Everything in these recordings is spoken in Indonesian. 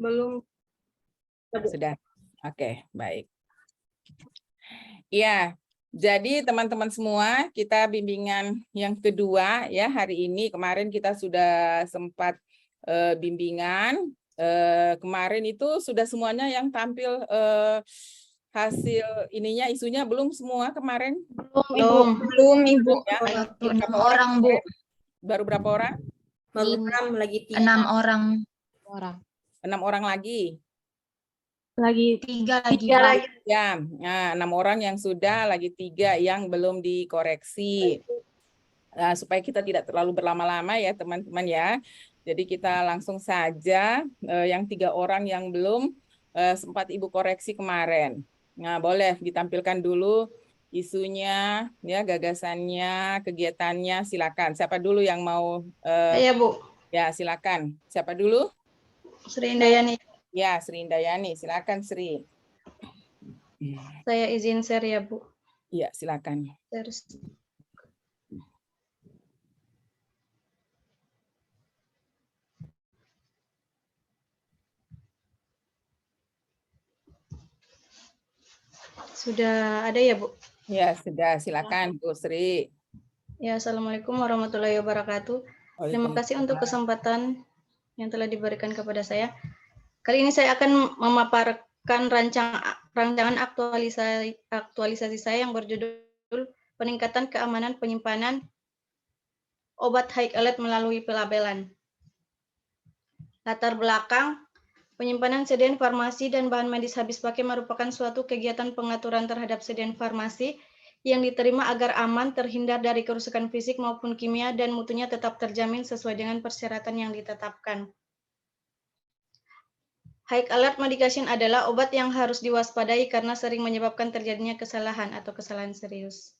Belum. Sudah. Oke, baik. Ya, jadi teman-teman semua, kita bimbingan yang kedua ya hari ini. Kemarin kita sudah sempat bimbingan. Kemarin itu sudah semuanya yang tampil hasil ininya, isunya belum semua kemarin? Belum, Ibu. Ya, Berapa orang, Bu? Baru berapa orang? Baru 6 lagi 3. 6 orang. 6 orang lagi. Lagi 3 lagi, 3 Pak. lagi. Ya, nah, 6 orang yang sudah, lagi 3 yang belum dikoreksi. Nah, supaya kita tidak terlalu berlama-lama ya teman-teman ya. Jadi kita langsung saja yang 3 orang yang belum sempat Ibu koreksi kemarin. Nah, boleh ditampilkan dulu isunya, ya gagasannya, kegiatannya, silakan. Siapa dulu yang mau? Iya, Bu. Ya, silakan. Siapa dulu? Sri Indayani. Ya, Sri Indayani. Silakan, Sri. Saya izin share ya, Bu. Iya, silakan. Terus. Sudah ada ya, Bu? Ya, sudah. Silakan, Bu Sri. Ya, Assalamualaikum warahmatullahi wabarakatuh. Terima kasih untuk kesempatan yang telah diberikan kepada saya. Kali ini saya akan memaparkan rancangan aktualisasi saya yang berjudul Peningkatan Keamanan Penyimpanan Obat High Alert melalui Pelabelan. Latar belakang, penyimpanan sediaan farmasi dan bahan medis habis pakai merupakan suatu kegiatan pengaturan terhadap sediaan farmasi yang diterima agar aman, terhindar dari kerusakan fisik maupun kimia, dan mutunya tetap terjamin sesuai dengan persyaratan yang ditetapkan. High alert medication adalah obat yang harus diwaspadai karena sering menyebabkan terjadinya kesalahan atau kesalahan serius.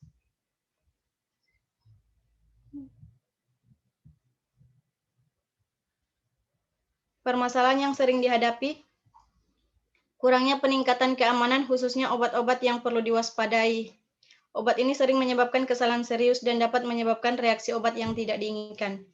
Permasalahan yang sering dihadapi, kurangnya peningkatan keamanan khususnya obat-obat yang perlu diwaspadai. Obat ini sering menyebabkan kesalahan serius dan dapat menyebabkan reaksi obat yang tidak diinginkan.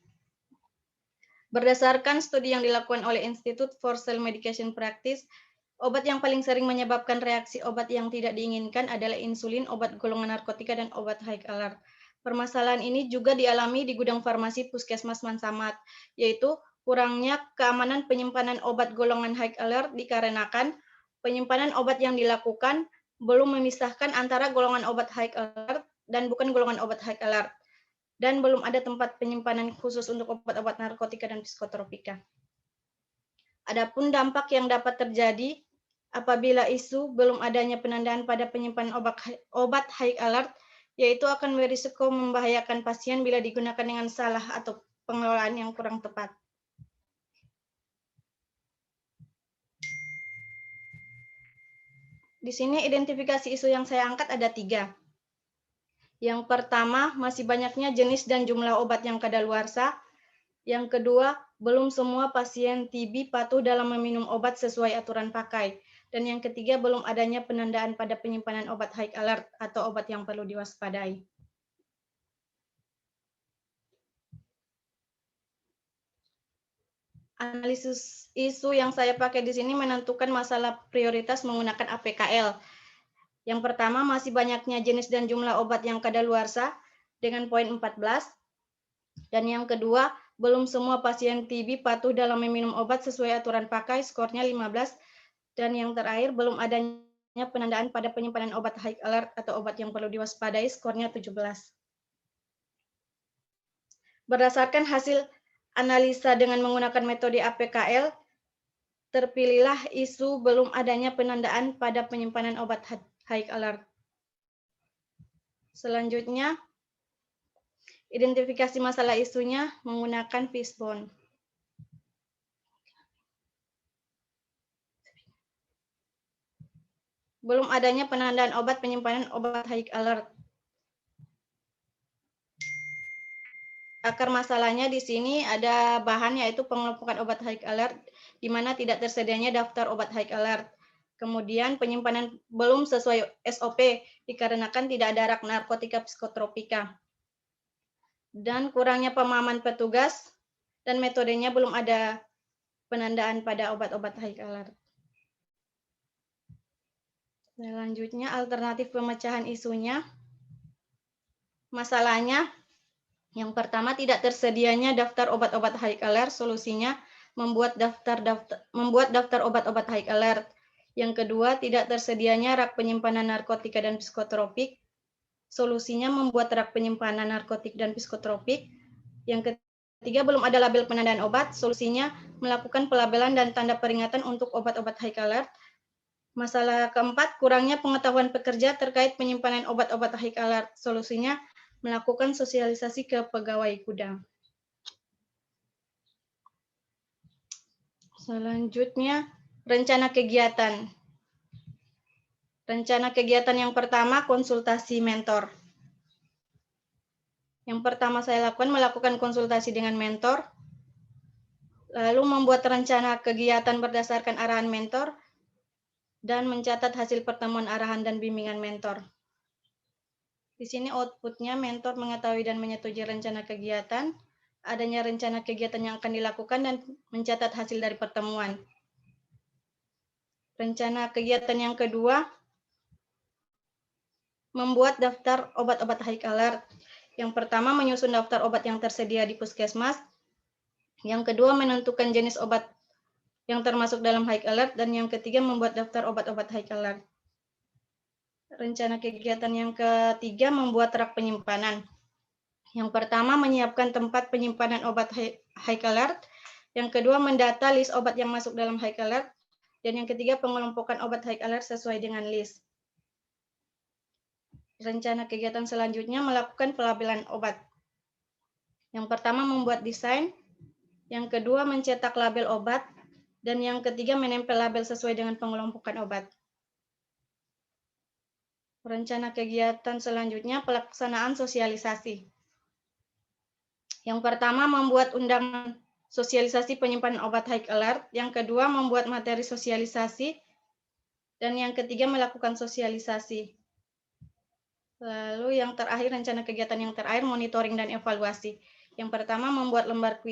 Berdasarkan studi yang dilakukan oleh Institute for Cell Medication Practice, obat yang paling sering menyebabkan reaksi obat yang tidak diinginkan adalah insulin, obat golongan narkotika, dan obat high alert. Permasalahan ini juga dialami di gudang farmasi Puskesmas Mansamat, yaitu kurangnya keamanan penyimpanan obat golongan high alert dikarenakan penyimpanan obat yang dilakukan belum memisahkan antara golongan obat high alert dan bukan golongan obat high alert, dan belum ada tempat penyimpanan khusus untuk obat-obat narkotika dan psikotropika. Adapun dampak yang dapat terjadi apabila isu belum adanya penandaan pada penyimpanan obat high alert, yaitu akan berisiko membahayakan pasien bila digunakan dengan salah atau pengelolaan yang kurang tepat. Di sini identifikasi isu yang saya angkat ada 3. Yang pertama, masih banyaknya jenis dan jumlah obat yang kadaluarsa. Yang kedua, belum semua pasien TB patuh dalam meminum obat sesuai aturan pakai. Dan yang ketiga, belum adanya penandaan pada penyimpanan obat high alert atau obat yang perlu diwaspadai. Analisis isu yang saya pakai di sini menentukan masalah prioritas menggunakan APKL. Yang pertama, masih banyaknya jenis dan jumlah obat yang kadaluarsa dengan poin 14. Dan yang kedua, belum semua pasien TB patuh dalam meminum obat sesuai aturan pakai, skornya 15. Dan yang terakhir, belum adanya penandaan pada penyimpanan obat high alert atau obat yang perlu diwaspadai, skornya 17. Berdasarkan hasil analisa dengan menggunakan metode APKL, terpilihlah isu belum adanya penandaan pada penyimpanan obat high alert. Selanjutnya, identifikasi masalah isunya menggunakan fishbone. Belum adanya penandaan obat penyimpanan obat high alert. Akar masalahnya di sini ada bahan yaitu pengelompokan obat high alert di mana tidak tersedianya daftar obat high alert. Kemudian penyimpanan belum sesuai SOP dikarenakan tidak ada rak narkotika psikotropika. Dan kurangnya pemahaman petugas dan metodenya belum ada penandaan pada obat-obat high alert. Selanjutnya alternatif pemecahan isunya. Masalahnya yang pertama, tidak tersedianya daftar obat-obat high alert. Solusinya membuat daftar obat-obat high alert. Yang kedua, tidak tersedianya rak penyimpanan narkotika dan psikotropik. Solusinya membuat rak penyimpanan narkotik dan psikotropik. Yang ketiga, belum ada label penandaan obat. Solusinya melakukan pelabelan dan tanda peringatan untuk obat-obat high alert. Masalah keempat, kurangnya pengetahuan pekerja terkait penyimpanan obat-obat high alert. Solusinya melakukan sosialisasi ke pegawai gudang. Selanjutnya, rencana kegiatan. Rencana kegiatan yang pertama, konsultasi mentor. Yang pertama saya lakukan, melakukan konsultasi dengan mentor, lalu membuat rencana kegiatan berdasarkan arahan mentor, dan mencatat hasil pertemuan arahan dan bimbingan mentor. Di sini outputnya, mentor mengetahui dan menyetujui rencana kegiatan, adanya rencana kegiatan yang akan dilakukan, dan mencatat hasil dari pertemuan. Rencana kegiatan yang kedua, membuat daftar obat-obat high alert. Yang pertama, menyusun daftar obat yang tersedia di puskesmas. Yang kedua, menentukan jenis obat yang termasuk dalam high alert. Dan yang ketiga, membuat daftar obat-obat high alert. Rencana kegiatan yang ketiga, membuat rak penyimpanan. Yang pertama, menyiapkan tempat penyimpanan obat high alert. Yang kedua, mendata list obat yang masuk dalam high alert. Dan yang ketiga, pengelompokan obat high alert sesuai dengan list. Rencana kegiatan selanjutnya, melakukan pelabelan obat. Yang pertama, membuat desain. Yang kedua, mencetak label obat. Dan yang ketiga, menempel label sesuai dengan pengelompokan obat. Rencana kegiatan selanjutnya, pelaksanaan sosialisasi. Yang pertama, membuat undangan sosialisasi penyimpanan obat high alert. Yang kedua, membuat materi sosialisasi. Dan yang ketiga, melakukan sosialisasi. Lalu yang terakhir, rencana kegiatan yang terakhir, monitoring dan evaluasi. Yang pertama, membuat lembar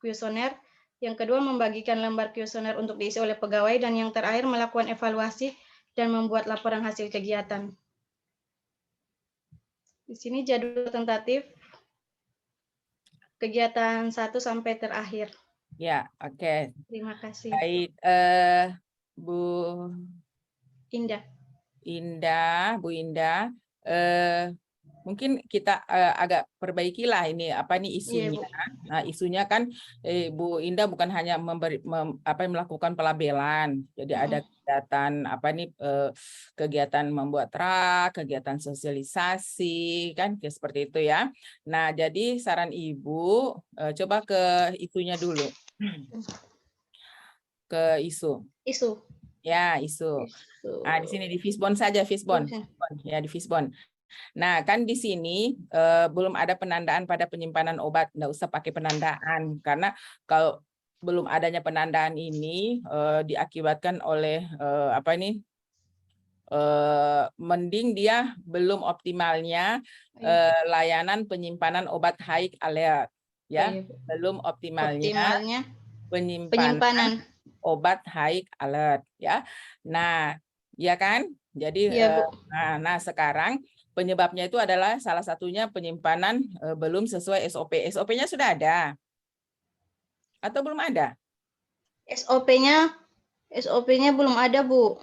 kuesioner. Yang kedua, membagikan lembar kuesioner untuk diisi oleh pegawai. Dan yang terakhir, melakukan evaluasi dan membuat laporan hasil kegiatan. Di sini jadwal tentatif kegiatan 1 sampai terakhir. Ya, oke. Terima kasih. Baik, Bu Indah. Bu Indah, mungkin kita agak perbaikilah ini apa nih isunya. Iya, Bu. Nah, isunya kan Bu Indah bukan hanya melakukan pelabelan, jadi ada kegiatan apa nih kegiatan membuat rak, kegiatan sosialisasi kan seperti itu ya. Nah, jadi saran Ibu coba ke isunya dulu. Ke isu. Isu. Ya, isu. Nah, di sini di Fishbone saja, Fishbone. Ya, di Fishbone. Nah, kan di sini belum ada penandaan pada penyimpanan obat. Nggak usah pakai penandaan. Karena kalau belum adanya penandaan ini diakibatkan oleh mending dia belum optimalnya layanan penyimpanan obat high alert. Ya, belum optimalnya penyimpanan obat high alert ya. Nah, ya kan? Jadi ya, nah sekarang penyebabnya itu adalah salah satunya penyimpanan belum sesuai SOP. SOP-nya sudah ada atau belum ada? SOP-nya belum ada, Bu.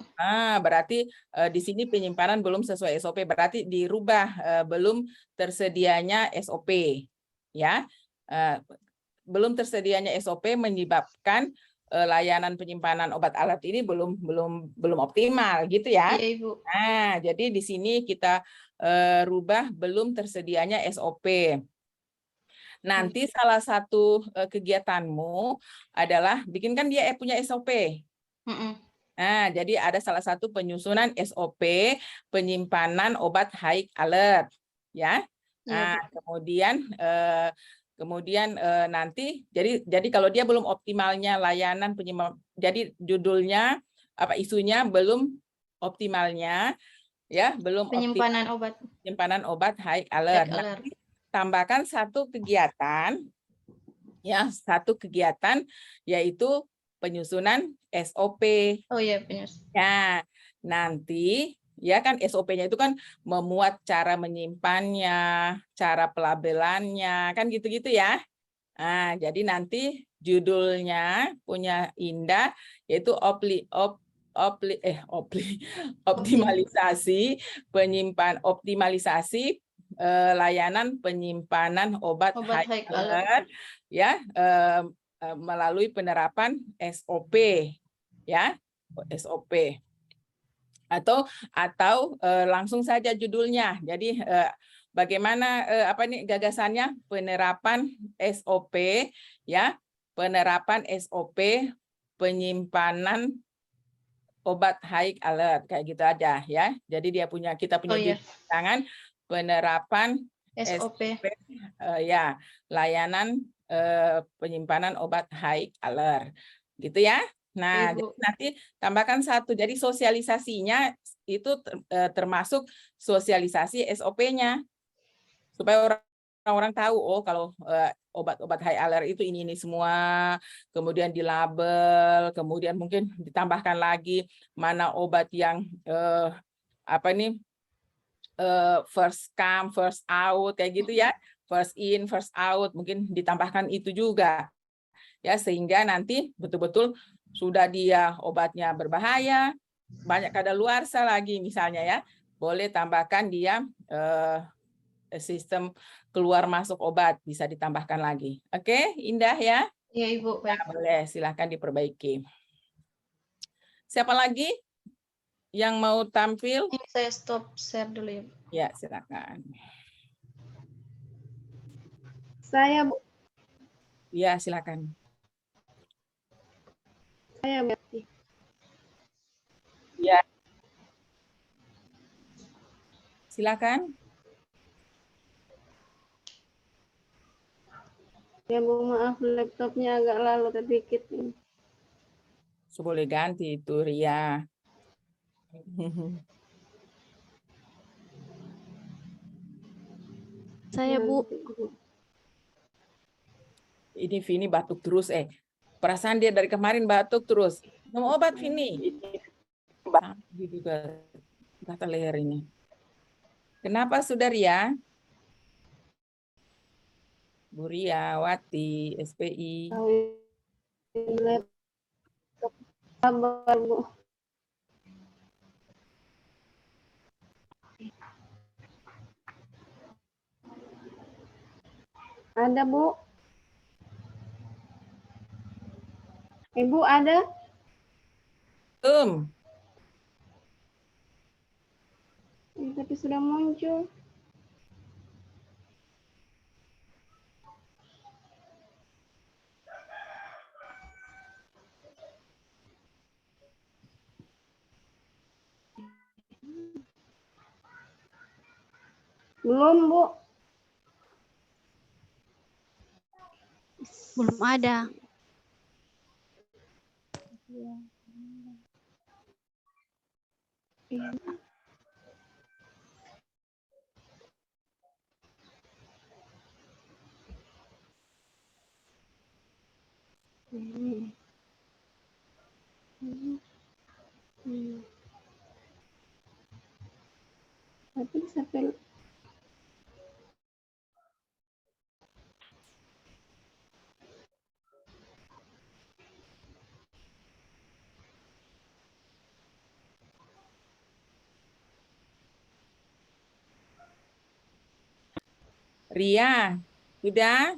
Berarti di sini penyimpanan belum sesuai SOP, berarti dirubah belum tersedianya SOP ya. Belum tersedianya SOP menyebabkan layanan penyimpanan obat alat ini belum optimal gitu ya. Iya, Ibu. Nah, jadi di sini kita rubah belum tersedianya SOP. Nanti salah satu kegiatanmu adalah bikinkan dia punya SOP. Nah, jadi ada salah satu penyusunan SOP penyimpanan obat high alert ya. Nah, kemudian nanti jadi kalau dia belum optimalnya layanan penyimpanan, jadi judulnya apa isunya belum optimalnya ya, belum penyimpanan obat high alert. Nanti tambahkan satu kegiatan ya, yaitu penyusunan SOP. Oh iya, penyusun. Ya, nanti ya kan SOP-nya itu kan memuat cara menyimpannya, cara pelabelannya, kan gitu-gitu ya. Nah, jadi nanti judulnya punya Indah yaitu optimalisasi layanan penyimpanan obat Obat high high alert. alert ya melalui penerapan SOP ya. SOP atau langsung saja judulnya. Jadi bagaimana apa nih gagasannya penerapan SOP ya, penerapan SOP penyimpanan obat high alert kayak gitu aja ya. Jadi kita punya iya. judul tangan penerapan SOP. ya layanan penyimpanan obat high alert gitu ya. Nah, Ibu. jadi nanti tambahkan satu. Jadi sosialisasinya itu termasuk sosialisasi SOP-nya supaya orang-orang tahu oh kalau obat-obat high alert itu ini semua, kemudian dilabel, kemudian mungkin ditambahkan lagi mana obat yang apa nih first come first out kayak gitu ya, first in first out, mungkin ditambahkan itu juga ya sehingga nanti betul-betul sudah dia obatnya berbahaya, banyak kadaluarsa lagi misalnya ya, boleh tambahkan dia sistem keluar masuk obat bisa ditambahkan lagi. Oke, Indah ya? Iya, Ibu. Baik. Nah, boleh, silahkan diperbaiki. Siapa lagi yang mau tampil? Ini saya stop share dulu ya, Bu. Ya, silakan. Saya, Bu. Ya, silakan. Saya berarti. Ya. Silakan. Ya, Bu, maaf laptopnya agak lalu sedikit. Boleh ganti itu, Ria. Saya, Bu. Ini Vini batuk terus, perasaan dia dari kemarin batuk terus. Minum obat, Vini. Juga kata leher ini. Kenapa, Saudari ya? Bu Ria, Wati, SPI. Laptop sabar, Bu. Ada, Bu. Ibu ada? Tapi sudah muncul. Belum, Bu. Belum ada. Tapi sampai Ria, sudah?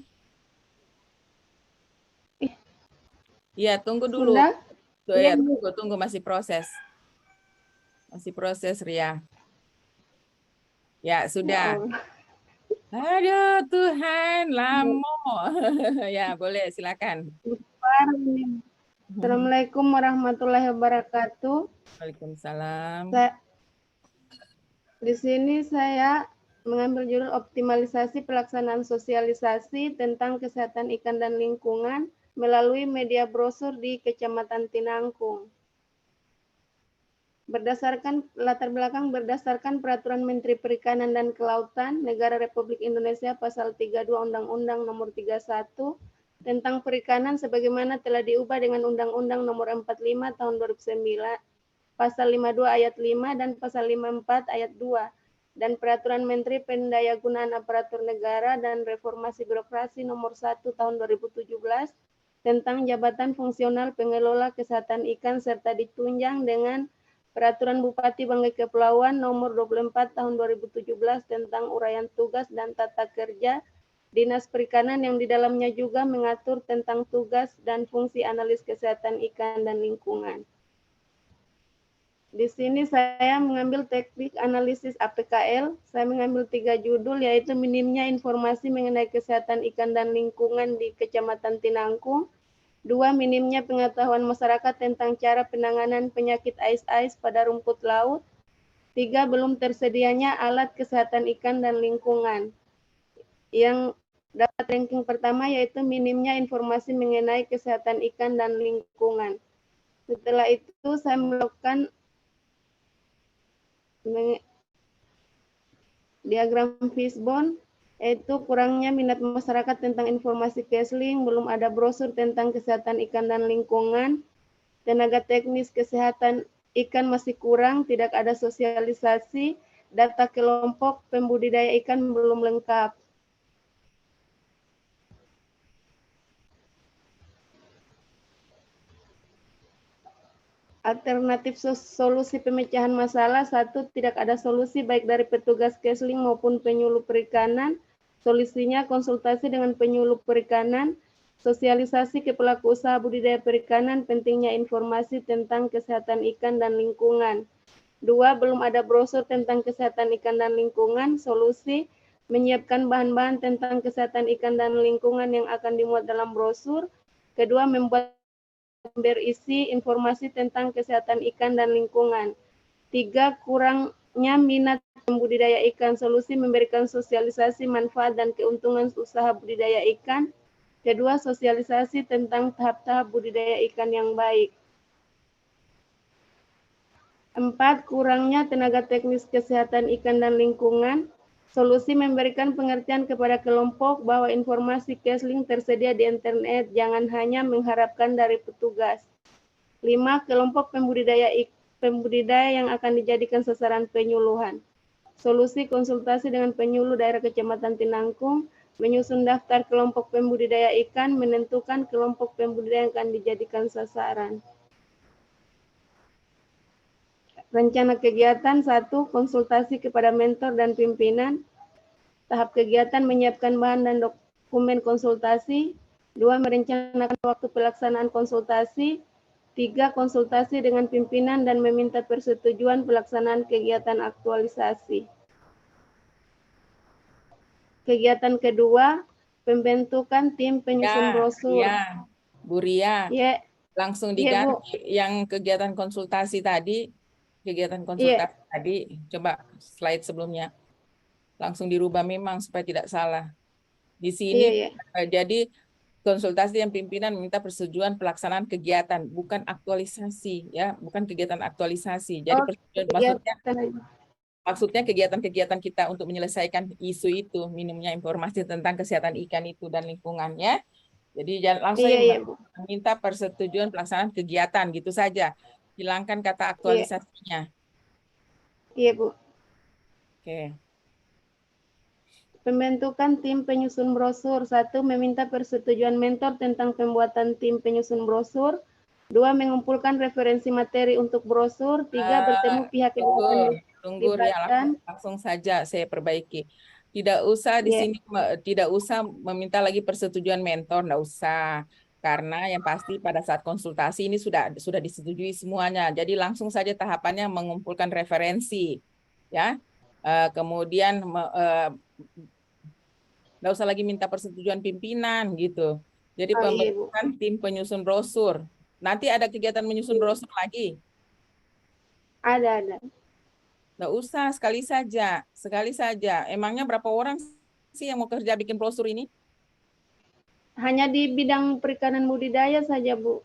Iya, tunggu dulu. sudah? Ya, tunggu masih proses. Masih proses, Ria. Ya, sudah. Aduh, Tuhan, lama. Ya, boleh, silakan. Assalamualaikum warahmatullahi wabarakatuh. Waalaikumsalam. Di sini saya mengambil judul optimalisasi pelaksanaan sosialisasi tentang kesehatan ikan dan lingkungan melalui media brosur di Kecamatan Tinangkung. Berdasarkan latar belakang berdasarkan Peraturan Menteri Perikanan dan Kelautan Negara Republik Indonesia Pasal 32 Undang-Undang Nomor 31 tentang perikanan sebagaimana telah diubah dengan Undang-Undang Nomor 45 Tahun 2009, Pasal 52 Ayat 5 dan Pasal 54 Ayat 2, dan Peraturan Menteri Pendayagunaan Aparatur Negara dan Reformasi Birokrasi Nomor 1 Tahun 2017 tentang jabatan fungsional pengelola kesehatan ikan serta ditunjang dengan Peraturan Bupati Banggai Kepulauan Nomor 24 Tahun 2017 tentang uraian tugas dan tata kerja Dinas Perikanan yang di dalamnya juga mengatur tentang tugas dan fungsi analis kesehatan ikan dan lingkungan. Di sini saya mengambil teknik analisis APKL. Saya mengambil 3 judul, yaitu minimnya informasi mengenai kesehatan ikan dan lingkungan di Kecamatan Tinangkung. 2. Minimnya pengetahuan masyarakat tentang cara penanganan penyakit ais-ais pada rumput laut. 3. Belum tersedianya alat kesehatan ikan dan lingkungan. Yang dapat ranking pertama yaitu minimnya informasi mengenai kesehatan ikan dan lingkungan. Setelah itu saya melakukan diagram fishbone, yaitu kurangnya minat masyarakat tentang informasi Kesling, belum ada brosur tentang kesehatan ikan dan lingkungan, tenaga teknis kesehatan ikan masih kurang, tidak ada sosialisasi, data kelompok pembudidaya ikan belum lengkap. Alternatif solusi pemecahan masalah, 1. Tidak ada solusi baik dari petugas Kesling maupun penyuluh perikanan. Solusinya konsultasi dengan penyuluh perikanan, sosialisasi ke pelaku usaha budidaya perikanan, pentingnya informasi tentang kesehatan ikan dan lingkungan. 2. Belum ada brosur tentang kesehatan ikan dan lingkungan. Solusi, menyiapkan bahan-bahan tentang kesehatan ikan dan lingkungan yang akan dimuat dalam brosur. Kedua, membuat berisi informasi tentang kesehatan ikan dan lingkungan. 3. Kurangnya minat membudidaya ikan. Solusi, memberikan sosialisasi manfaat dan keuntungan usaha budidaya ikan. Kedua, sosialisasi tentang tahap-tahap budidaya ikan yang baik. 4. Kurangnya tenaga teknis kesehatan ikan dan lingkungan. Solusi, memberikan pengertian kepada kelompok bahwa informasi Kesling tersedia di internet, jangan hanya mengharapkan dari petugas. 5. Kelompok pembudidaya yang akan dijadikan sasaran penyuluhan. Solusi, konsultasi dengan penyuluh daerah Kecamatan Tinangkung, menyusun daftar kelompok pembudidaya ikan, menentukan kelompok pembudidaya yang akan dijadikan sasaran. Rencana kegiatan, 1. Konsultasi kepada mentor dan pimpinan. Tahap kegiatan, menyiapkan bahan dan dokumen konsultasi. 2. Merencanakan waktu pelaksanaan konsultasi. 3. Konsultasi dengan pimpinan dan meminta persetujuan pelaksanaan kegiatan aktualisasi. Kegiatan kedua, pembentukan tim penyusun brosur. Ya, Bu Ria, Ya, langsung ya, Bu. diganti yang kegiatan konsultasi tadi. Coba slide sebelumnya. Langsung dirubah memang supaya tidak salah. Di sini jadi konsultasi yang pimpinan meminta persetujuan pelaksanaan kegiatan, bukan aktualisasi ya, bukan kegiatan aktualisasi. Jadi persetujuan maksudnya kegiatan-kegiatan kita untuk menyelesaikan isu itu, minimnya informasi tentang kesehatan ikan itu dan lingkungannya. Jadi langsung meminta persetujuan pelaksanaan kegiatan gitu saja. Hilangkan kata aktualisasinya. Iya, Bu. Oke. Pembentukan tim penyusun brosur. 1. Meminta persetujuan mentor tentang pembuatan tim penyusun brosur. 2. Mengumpulkan referensi materi untuk brosur. 3. Bertemu pihak yang akan Tunggu ya, langsung saja saya perbaiki. Tidak usah di sini, tidak usah meminta lagi persetujuan mentor, enggak usah. Karena yang pasti pada saat konsultasi ini sudah disetujui semuanya. Jadi langsung saja tahapannya mengumpulkan referensi, ya. Kemudian nggak usah lagi minta persetujuan pimpinan gitu. Jadi pembentukan tim penyusun brosur. Nanti ada kegiatan menyusun brosur lagi? Ada. Nggak usah, sekali saja. Emangnya berapa orang sih yang mau kerja bikin brosur ini? Hanya di bidang perikanan budidaya saja, Bu.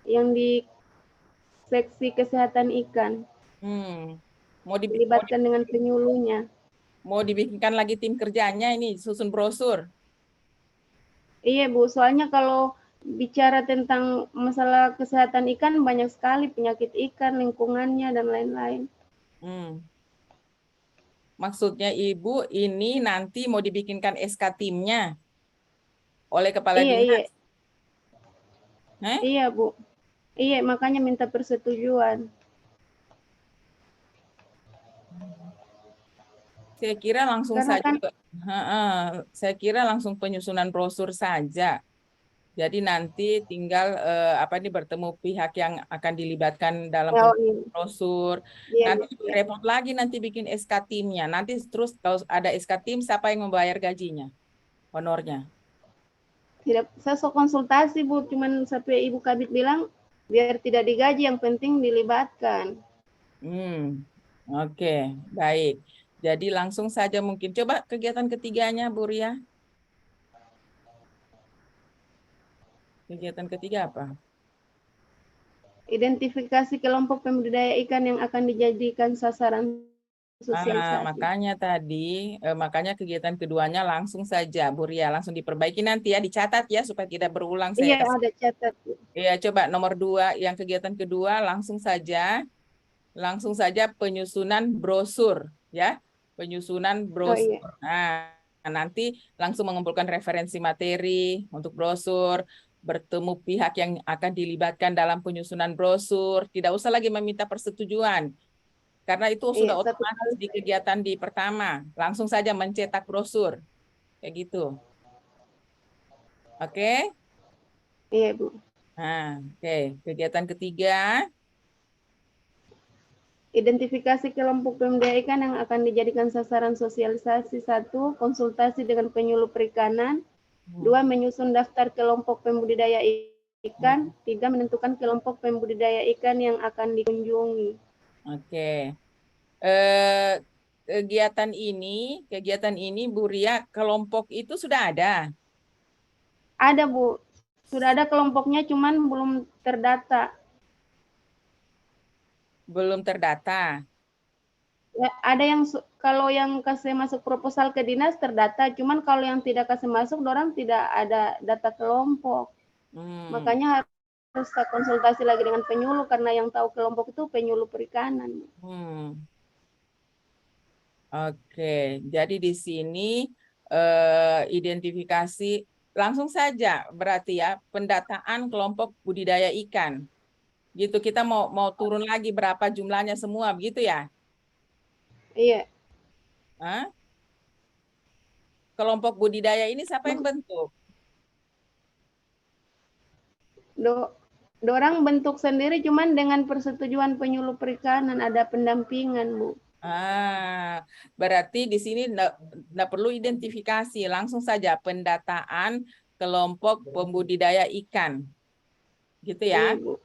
Yang di seksi kesehatan ikan. Mau dilibatkan dengan penyuluhnya. Mau dibikinkan lagi tim kerjanya ini, susun brosur? Iya Bu, soalnya kalau bicara tentang masalah kesehatan ikan banyak sekali penyakit ikan, lingkungannya dan lain-lain. Hmm. Maksudnya Ibu ini nanti mau dibikinkan SK timnya oleh kepala Iya, iya, dinas. iya Bu. Iya, makanya minta persetujuan. Saya kira langsung Karena saja, kan saya kira langsung penyusunan brosur saja. Jadi nanti tinggal apa ini bertemu pihak yang akan dilibatkan dalam oh, penyusunan iya, brosur. iya, Nanti iya. repot lagi nanti bikin SK timnya. Nanti terus kalau ada SK tim siapa yang membayar gajinya, honornya? Tidak, saya so konsultasi Bu, cuman sampai Ibu Kabit bilang biar tidak digaji, yang penting dilibatkan. Oke, baik. Jadi langsung saja mungkin coba kegiatan ketiganya, Bu Ria. Kegiatan ketiga apa? Identifikasi kelompok pembudidaya ikan yang akan dijadikan sasaran sosialisasi. Makanya kegiatan keduanya langsung saja, Bu Ria, langsung diperbaiki nanti ya, dicatat ya supaya tidak berulang saya Iya, kasih. ada catat Bu. Ya, coba nomor 2, yang kegiatan kedua langsung saja penyusunan brosur ya, penyusunan Oh iya, brosur. Nah, nanti langsung mengumpulkan referensi materi untuk brosur, bertemu pihak yang akan dilibatkan dalam penyusunan brosur, tidak usah lagi meminta persetujuan. Karena itu iya sudah satu otomatis kali. di kegiatan di pertama. Langsung saja mencetak brosur. Kayak gitu. Oke? Iya Bu. Nah, oke. Kegiatan ketiga. Identifikasi kelompok pembudidaya ikan yang akan dijadikan sasaran sosialisasi. 1. Konsultasi dengan penyuluh perikanan. 2. Menyusun daftar kelompok pembudidaya ikan. 3. Menentukan kelompok pembudidaya ikan yang akan dikunjungi. Oke. Eh, kegiatan ini Bu Ria, kelompok itu sudah ada. Ada Bu, sudah ada kelompoknya cuman belum terdata. Belum terdata. Ya, ada yang kalau yang kasih masuk proposal ke dinas terdata, cuman kalau yang tidak kasih masuk, orang tidak ada data kelompok. Makanya harus konsultasi lagi dengan penyuluh karena yang tahu kelompok itu penyuluh perikanan. Hmm. Oke, jadi di sini identifikasi langsung saja berarti ya pendataan kelompok budidaya ikan. Gitu kita mau turun lagi berapa jumlahnya semua begitu ya? Iya. Hah? Kelompok budidaya ini siapa yang bentuk? Dorang bentuk sendiri cuman dengan persetujuan penyuluh perikanan, ada pendampingan, Bu. Berarti di sini nggak perlu identifikasi, langsung saja pendataan kelompok pembudidaya ikan, gitu ya. Iya, Bu.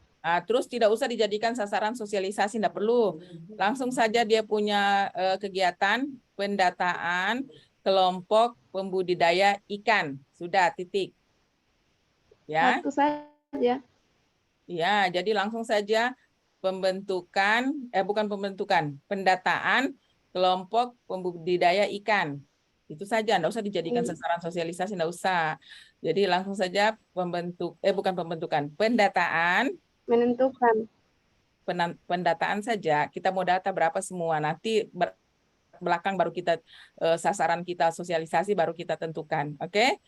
Terus tidak usah dijadikan sasaran sosialisasi, nggak perlu. Langsung saja dia punya kegiatan pendataan kelompok pembudidaya ikan, sudah titik. Ya, Satu saja. ya. Jadi langsung saja pendataan kelompok pembudidaya ikan. Itu saja, enggak usah dijadikan sasaran sosialisasi, enggak usah. Jadi langsung saja pendataan, Menentukan. pendataan saja. Kita mau data berapa semua, nanti belakang baru kita sasaran kita sosialisasi baru kita tentukan. Oke?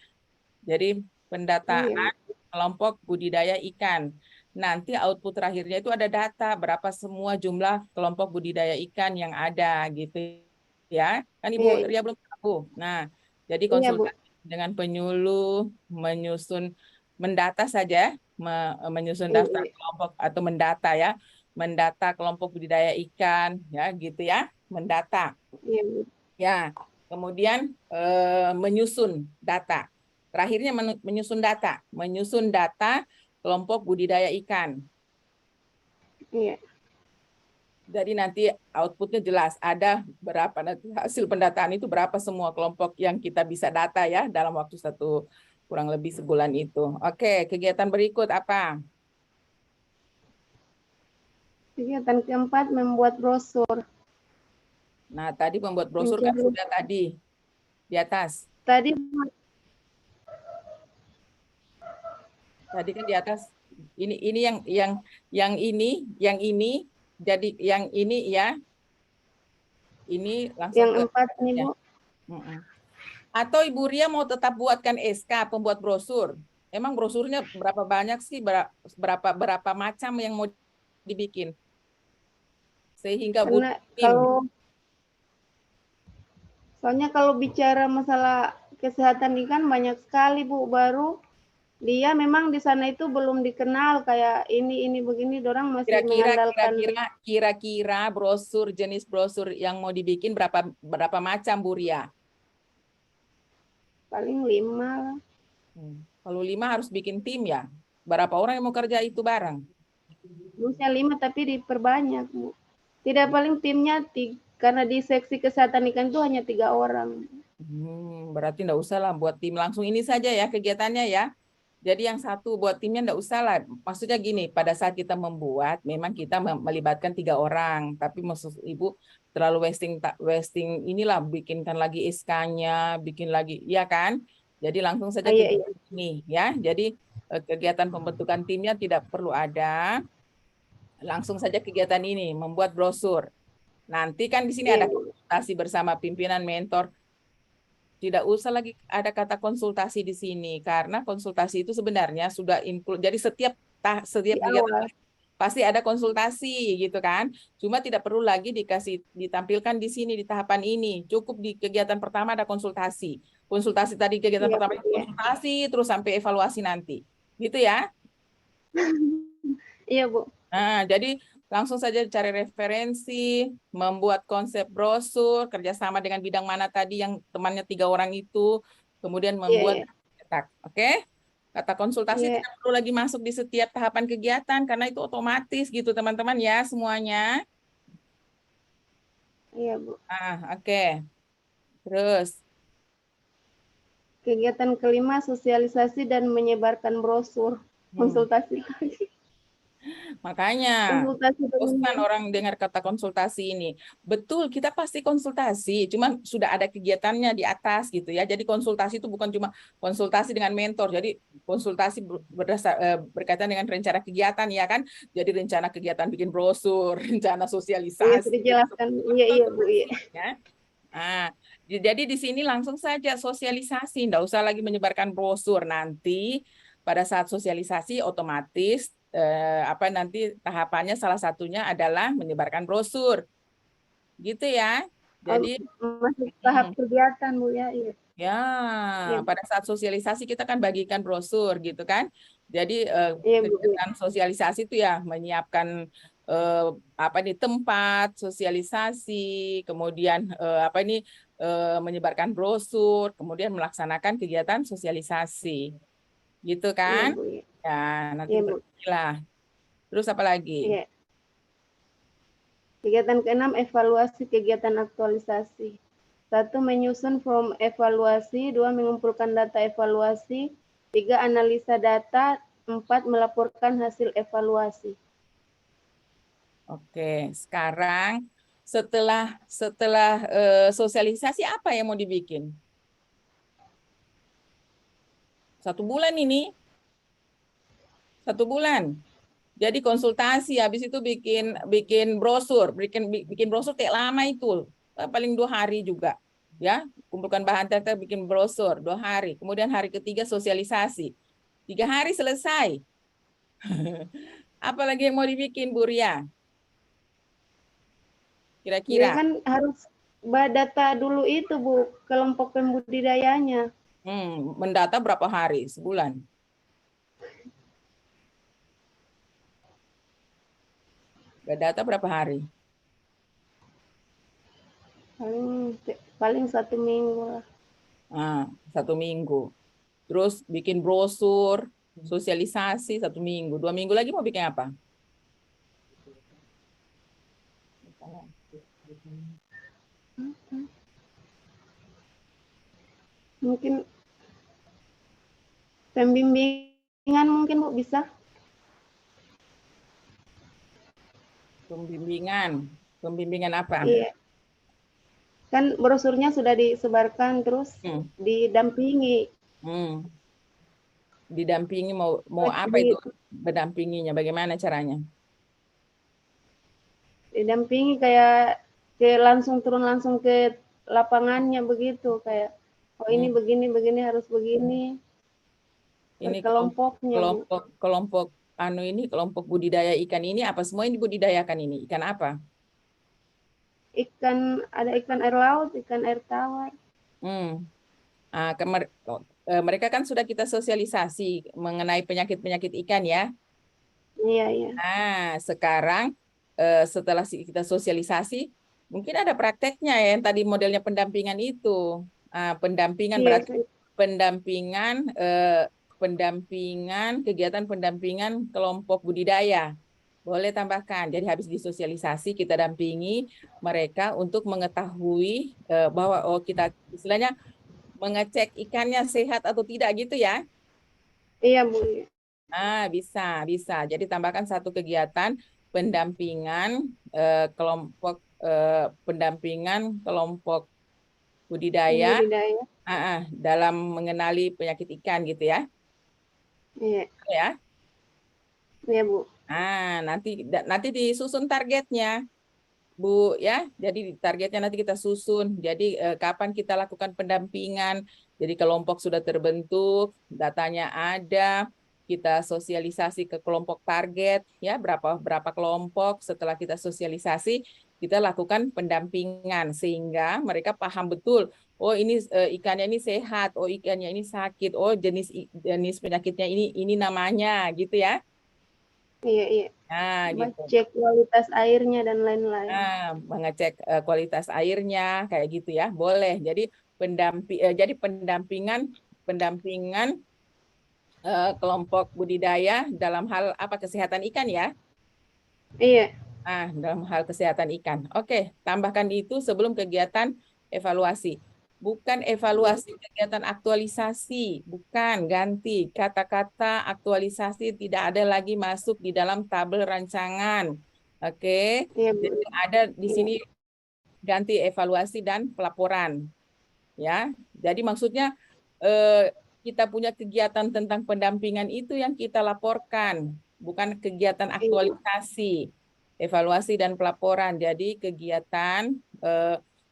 Jadi pendataan Iya. kelompok budidaya ikan. Nanti output terakhirnya itu ada data berapa semua jumlah kelompok budidaya ikan yang ada gitu ya. Kan Ibu Iya, iya. Ria belum tahu. Nah, jadi Iya, Bu. konsultasi dengan penyuluh, mendata saja, menyusun Iya, daftar iya. kelompok atau mendata ya, mendata kelompok budidaya ikan ya gitu ya, mendata. Iya, Bu. Ya, kemudian menyusun data. Terakhirnya menyusun data kelompok budidaya ikan. Iya. Jadi nanti outputnya jelas ada berapa nanti hasil pendataan itu berapa semua kelompok yang kita bisa data ya dalam waktu kurang lebih sebulan itu. Oke, kegiatan berikut apa? Kegiatan keempat membuat brosur. Nah, tadi membuat brosur kan Mencari. sudah tadi di atas. Tadi Tadi kan di atas ini yang ini jadi yang ini ya. Ini langsung Yang ke 4 nih, ya. Bu. Atau Ibu Ria mau tetap buatkan SK pembuat brosur. Emang brosurnya berapa banyak sih, berapa macam yang mau dibikin? Sehingga butuh Karena tim. soalnya kalau bicara masalah kesehatan ikan banyak sekali, Bu. Baru dia memang di sana itu belum dikenal kayak ini begini, dorang masih mengandalkan Kira-kira brosur, jenis brosur yang mau dibikin berapa macam, Bu Ria? paling 5 lah. Kalau 5 harus bikin tim ya. Berapa orang yang mau kerja itu bareng? Harusnya 5 tapi diperbanyak, Bu. Tidak, paling timnya karena di seksi kesehatan ikan itu hanya 3 orang. Berarti enggak usah lah buat tim, langsung ini saja ya kegiatannya ya. Jadi yang satu buat timnya enggak usah lah. Maksudnya gini, pada saat kita membuat, memang kita melibatkan 3 orang. Tapi maksud Ibu terlalu wasting inilah, bikinkan lagi SK-nya, bikin lagi, ya kan? Jadi langsung saja Iya. ini ya. Jadi kegiatan pembentukan timnya tidak perlu ada. Langsung saja kegiatan ini, membuat brosur. Nanti kan di sini ada konsultasi bersama pimpinan mentor. Tidak usah lagi ada kata konsultasi di sini karena konsultasi itu sebenarnya sudah include. Jadi setiap kegiatan pasti ada konsultasi gitu kan. Cuma tidak perlu lagi ditampilkan di sini di tahapan ini. Cukup di kegiatan pertama ada konsultasi. Konsultasi tadi kegiatan pertama itu konsultasi terus sampai evaluasi nanti. Gitu ya. Iya, Bu. Nah, jadi langsung saja cari referensi, membuat konsep brosur, kerjasama dengan bidang mana tadi yang temannya 3 orang itu, kemudian membuat cetak. Oke? Kata konsultasi tidak perlu lagi masuk di setiap tahapan kegiatan karena itu otomatis gitu teman-teman ya semuanya. Iya, Bu. Oke. Terus kegiatan kelima, sosialisasi dan menyebarkan brosur. Konsultasi. Makanya bosan orang dengar kata konsultasi ini. Betul, kita pasti konsultasi, cuman sudah ada kegiatannya di atas gitu ya. Jadi konsultasi itu bukan cuma konsultasi dengan mentor. Jadi konsultasi berkaitan dengan rencana kegiatan ya kan. Jadi rencana kegiatan bikin brosur, rencana sosialisasi. Iya, dijelaskan. Iya, Bu. Iya. Jadi di sini langsung saja sosialisasi, enggak usah lagi menyebarkan brosur. Nanti pada saat sosialisasi otomatis nanti tahapannya salah satunya adalah menyebarkan brosur. Gitu ya. Jadi masih tahap kegiatan, Bu ya. Iya. Ya, pada saat sosialisasi kita kan bagikan brosur gitu kan. Jadi kegiatan sosialisasi itu ya menyiapkan tempat sosialisasi, kemudian menyebarkan brosur, kemudian melaksanakan kegiatan sosialisasi. Gitu kan? Ya, nanti lah. Terus apa lagi? Iya. Kegiatan ke-6, evaluasi kegiatan aktualisasi. 1. Menyusun form evaluasi. 2. Mengumpulkan data evaluasi. 3. Analisa data. 4. Melaporkan hasil evaluasi. Oke, sekarang setelah sosialisasi apa yang mau dibikin? 1 bulan ini. 1 bulan. Jadi konsultasi, habis itu bikin brosur, bikin brosur kayak lama itu, paling 2 hari juga, ya. Kumpulkan bahan tekstil, bikin brosur 2 hari. Kemudian hari ketiga sosialisasi, 3 hari selesai. Apalagi yang mau dibikin, Bu Ria? Kira-kira? Ya kan harus data dulu itu, Bu, kelompok pembudidayanya. Mendata berapa hari? Sebulan? Data berapa hari? Paling 1 minggu lah. 1 minggu. Terus bikin brosur, sosialisasi 1 minggu. 2 minggu lagi mau bikin apa? Mungkin pembimbingan mungkin, Bu, bisa? Pembimbingan apa? Iya. Kan brosurnya sudah disebarkan, terus didampingi. didampingi mau apa itu berdampinginya? Bagaimana caranya? Didampingi kayak langsung turun langsung ke lapangannya begitu, kayak oh ini begini harus begini. Ini Kelompoknya, Bu. kelompok ini kelompok budidaya ikan ini apa semua ini dibudidayakan ini? Ikan apa? Ikan, ada ikan air laut, ikan air tawar. Mereka kan sudah kita sosialisasi mengenai penyakit-penyakit ikan ya. Iya, iya. Nah, sekarang setelah kita sosialisasi, mungkin ada prakteknya ya yang tadi modelnya pendampingan itu. Pendampingan berarti pendampingan kegiatan pendampingan kelompok budidaya. Boleh tambahkan. Jadi habis disosialisasi kita dampingi mereka untuk mengetahui bahwa kita istilahnya mengecek ikannya sehat atau tidak gitu ya. Iya, Bu. Bisa. Jadi tambahkan satu kegiatan pendampingan kelompok pendampingan kelompok budidaya dalam mengenali penyakit ikan gitu ya. Iya. Ya. Iya, Bu. Nanti disusun targetnya, Bu ya. Jadi targetnya nanti kita susun. Jadi kapan kita lakukan pendampingan. Jadi kelompok sudah terbentuk, datanya ada, kita sosialisasi ke kelompok target ya, berapa kelompok. Setelah kita sosialisasi, kita lakukan pendampingan sehingga mereka paham betul, oh ini ikannya ini sehat, oh ikannya ini sakit, oh jenis penyakitnya ini namanya gitu ya. Iya. Gitu. Cek kualitas airnya dan lain-lain. Mengecek kualitas airnya kayak gitu ya, boleh. Jadi pendampingan kelompok budidaya dalam hal apa kesehatan ikan ya? Iya. Dalam hal kesehatan ikan. Oke, tambahkan itu sebelum kegiatan evaluasi. Bukan evaluasi kegiatan aktualisasi, bukan, ganti. Kata-kata aktualisasi tidak ada lagi masuk di dalam tabel rancangan. Oke, Iya, Bu. jadi ada di sini ganti evaluasi dan pelaporan. Ya, jadi maksudnya kita punya kegiatan tentang pendampingan itu yang kita laporkan, bukan kegiatan aktualisasi, evaluasi dan pelaporan. Jadi kegiatan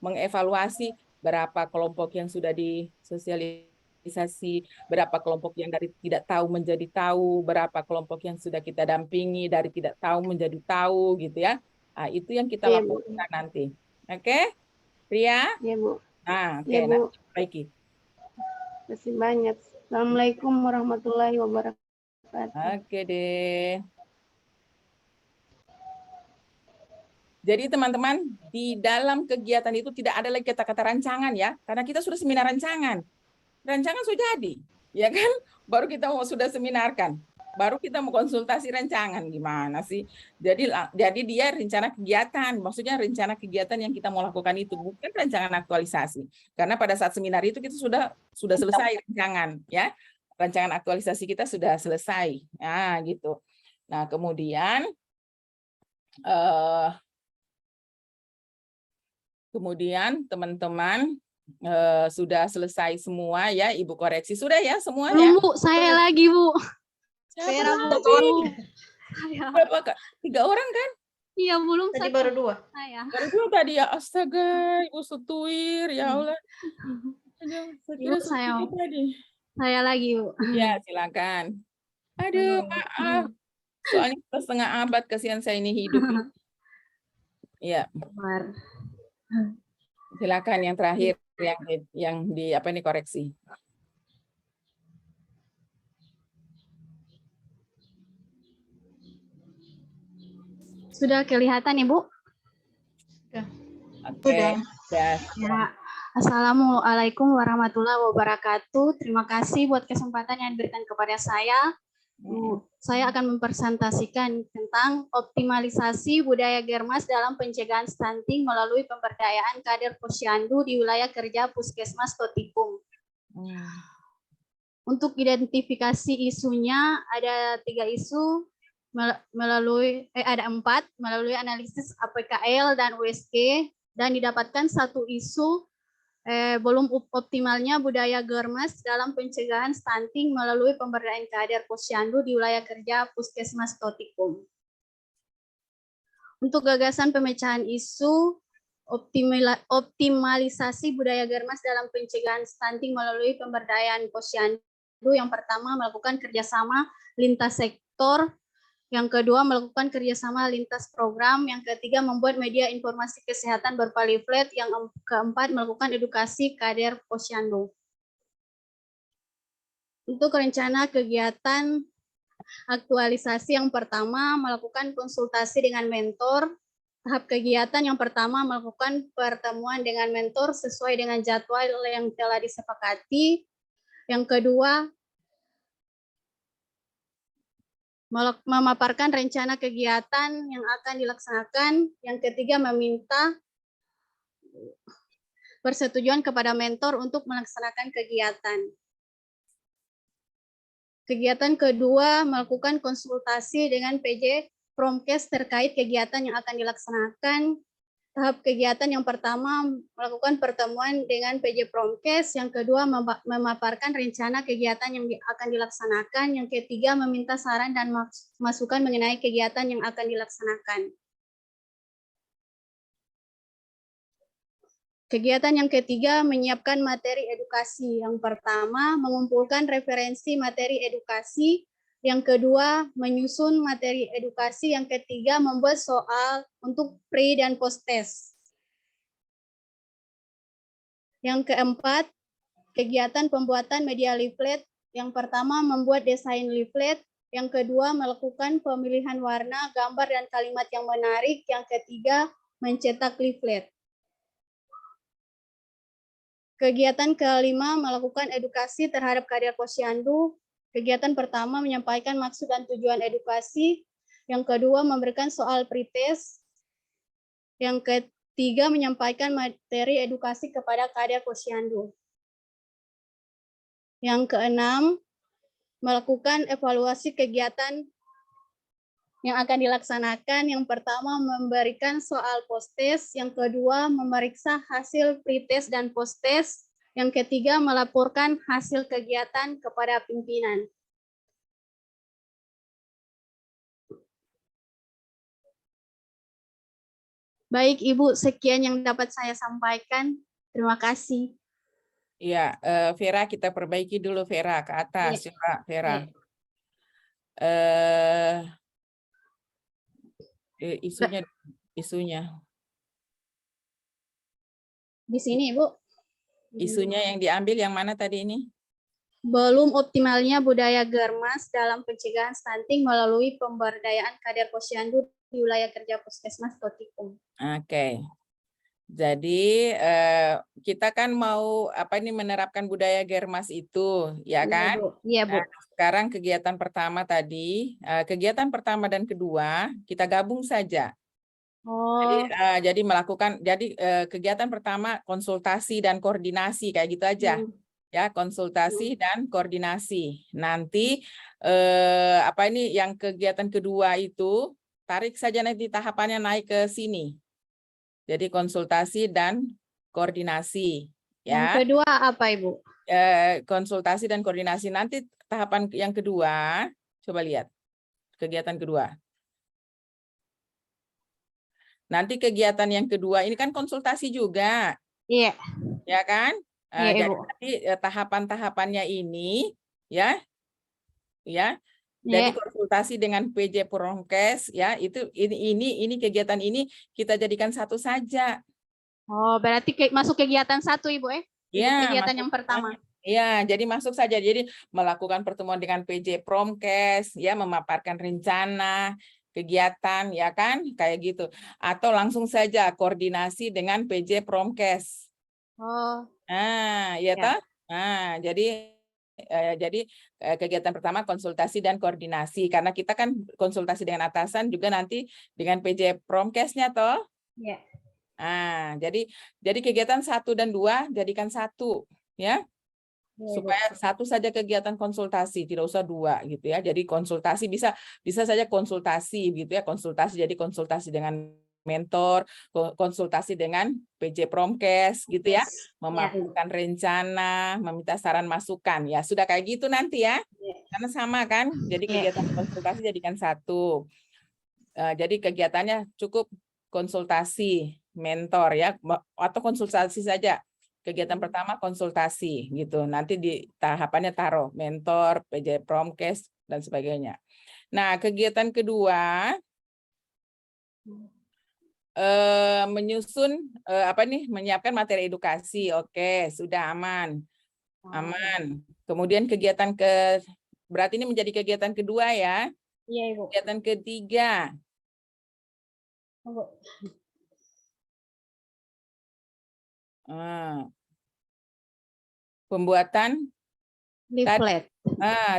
mengevaluasi berapa kelompok yang sudah disosialisasi, berapa kelompok yang dari tidak tahu menjadi tahu, berapa kelompok yang sudah kita dampingi dari tidak tahu menjadi tahu gitu ya. Itu yang kita laporkan nanti. Oke, Ria? Iya, Bu. Oke, nanti perbaiki. Terima kasih banyak. Assalamualaikum warahmatullahi wabarakatuh. Oke deh. Jadi teman-teman, di dalam kegiatan itu tidak ada lagi kata-kata rancangan ya, karena kita sudah seminar rancangan. Rancangan sudah jadi, ya kan? Baru kita sudah seminarkan, baru kita mau konsultasi rancangan gimana sih? Jadi dia rencana kegiatan, maksudnya rencana kegiatan yang kita mau lakukan itu bukan rancangan aktualisasi. Karena pada saat seminar itu kita sudah selesai rancangan, ya. Rancangan aktualisasi kita sudah selesai, gitu. Nah kemudian teman-teman sudah selesai semua ya, Ibu koreksi sudah ya semuanya? Belum, Bu, saya lagi, Bu. Saya berapa Kak? 3 orang kan? Iya, belum. Tadi baru 2. Saya. Baru 2 tadi ya, astaga, Ibu Setuir, ya Allah. Ibu, saya lagi, Bu. Ya, silakan. Aduh, maaf. Soalnya setengah abad kasihan saya ini hidup. Iya. Silakan yang terakhir yang di apa ini koreksi. Sudah kelihatan, Ibu? Sudah. Ya. Assalamualaikum warahmatullahi wabarakatuh. Terima kasih buat kesempatan yang diberikan kepada saya. Saya akan mempresentasikan tentang optimalisasi budaya Germas dalam pencegahan stunting melalui pemberdayaan kader posyandu di wilayah kerja Puskesmas Totikung. Untuk identifikasi isunya ada 3 isu ada 4 melalui analisis APKL dan USG, dan didapatkan 1 isu belum optimalnya budaya Germas dalam pencegahan stunting melalui pemberdayaan kader posyandu di wilayah kerja Puskesmas Totikum. Untuk gagasan pemecahan isu optimalisasi budaya Germas dalam pencegahan stunting melalui pemberdayaan posyandu, yang pertama melakukan kerjasama lintas sektor, yang kedua melakukan kerjasama lintas program, yang ketiga membuat media informasi kesehatan berpamflet, yang keempat melakukan edukasi kader posyandu. Untuk rencana kegiatan aktualisasi, yang pertama melakukan konsultasi dengan mentor. Tahap kegiatan yang pertama melakukan pertemuan dengan mentor sesuai dengan jadwal yang telah disepakati. Yang kedua, memaparkan rencana kegiatan yang akan dilaksanakan. Yang ketiga, meminta persetujuan kepada mentor untuk melaksanakan kegiatan. Kegiatan kedua, melakukan konsultasi dengan PJ Promkes terkait kegiatan yang akan dilaksanakan. Tahap kegiatan yang pertama, melakukan pertemuan dengan PJ Promkes. Yang kedua, memaparkan rencana kegiatan yang akan dilaksanakan. Yang ketiga, meminta saran dan masukan mengenai kegiatan yang akan dilaksanakan. Kegiatan yang ketiga, menyiapkan materi edukasi. Yang pertama, mengumpulkan referensi materi edukasi. Yang kedua, menyusun materi edukasi. Yang ketiga, membuat soal untuk pre dan post test. Yang keempat, kegiatan pembuatan media leaflet. Yang pertama, membuat desain leaflet. Yang kedua, melakukan pemilihan warna, gambar, dan kalimat yang menarik. Yang ketiga, mencetak leaflet. Kegiatan kelima, melakukan edukasi terhadap kader posyandu. Kegiatan pertama, menyampaikan maksud dan tujuan edukasi. Yang kedua, memberikan soal pretest. Yang ketiga, menyampaikan materi edukasi kepada kader posyandu. Yang keenam, melakukan evaluasi kegiatan yang akan dilaksanakan. Yang pertama, memberikan soal post-test. Yang kedua, memeriksa hasil pretest dan post-test. Yang ketiga, melaporkan hasil kegiatan kepada pimpinan. Baik, Ibu, sekian yang dapat saya sampaikan. Terima kasih. Ya, Vera, kita perbaiki dulu Vera ke atas. Ya. Coba Vera. Isunya. Di sini, Ibu. Isunya yang diambil yang mana tadi ini? Belum optimalnya budaya Germas dalam pencegahan stunting melalui pemberdayaan kader posyandu di wilayah kerja Puskesmas Totikum. Oke. Jadi kita kan mau menerapkan budaya Germas itu, ya kan? Iya, Bu. Nah, sekarang kegiatan pertama tadi, kegiatan pertama dan kedua kita gabung saja. Oh. Jadi melakukan kegiatan pertama konsultasi dan koordinasi kayak gitu aja. Ya, konsultasi dan koordinasi. Nanti yang kegiatan kedua itu tarik saja nanti tahapannya naik ke sini. Jadi konsultasi dan koordinasi. Ya. Yang kedua apa, Ibu? Konsultasi dan koordinasi. Nanti tahapan yang kedua, coba lihat kegiatan kedua. Nanti kegiatan yang kedua ini kan konsultasi juga. Iya. Ya kan? Iya, Jadi Ibu. nanti tahapan-tahapannya ini ya. Jadi konsultasi dengan PJ Promkes ya, ini kegiatan ini kita jadikan satu saja. Oh, berarti masuk kegiatan satu, Ibu Ya, kegiatan yang pertama. Ya, jadi masuk saja. Jadi melakukan pertemuan dengan PJ Promkes ya, memaparkan rencana kegiatan ya kan, kayak gitu. Atau langsung saja koordinasi dengan PJ Promkes. Oh. Ya toh? Nah, jadi kegiatan pertama konsultasi dan koordinasi, karena kita kan konsultasi dengan atasan juga nanti dengan PJ Promkesnya toh. Iya. Jadi kegiatan 1 dan 2 jadikan satu ya. Supaya satu saja kegiatan konsultasi, tidak usah 2 gitu ya. Jadi konsultasi bisa saja konsultasi gitu ya, konsultasi jadi konsultasi dengan mentor, konsultasi dengan PJ Promkes gitu ya, memaparkan rencana, meminta saran masukan. Ya, sudah kayak gitu nanti ya. Karena sama kan, jadi kegiatan konsultasi jadikan satu. Jadi kegiatannya cukup konsultasi, mentor ya, atau konsultasi saja. Kegiatan pertama konsultasi gitu. Nanti di tahapannya taruh mentor, PJ Promkes dan sebagainya. Nah, kegiatan kedua menyusun menyiapkan materi edukasi. Oke, sudah aman. Aman. Kemudian kegiatan berarti ini menjadi kegiatan kedua ya. Iya, Ibu. Kegiatan ketiga. Pembuatan Leaflet.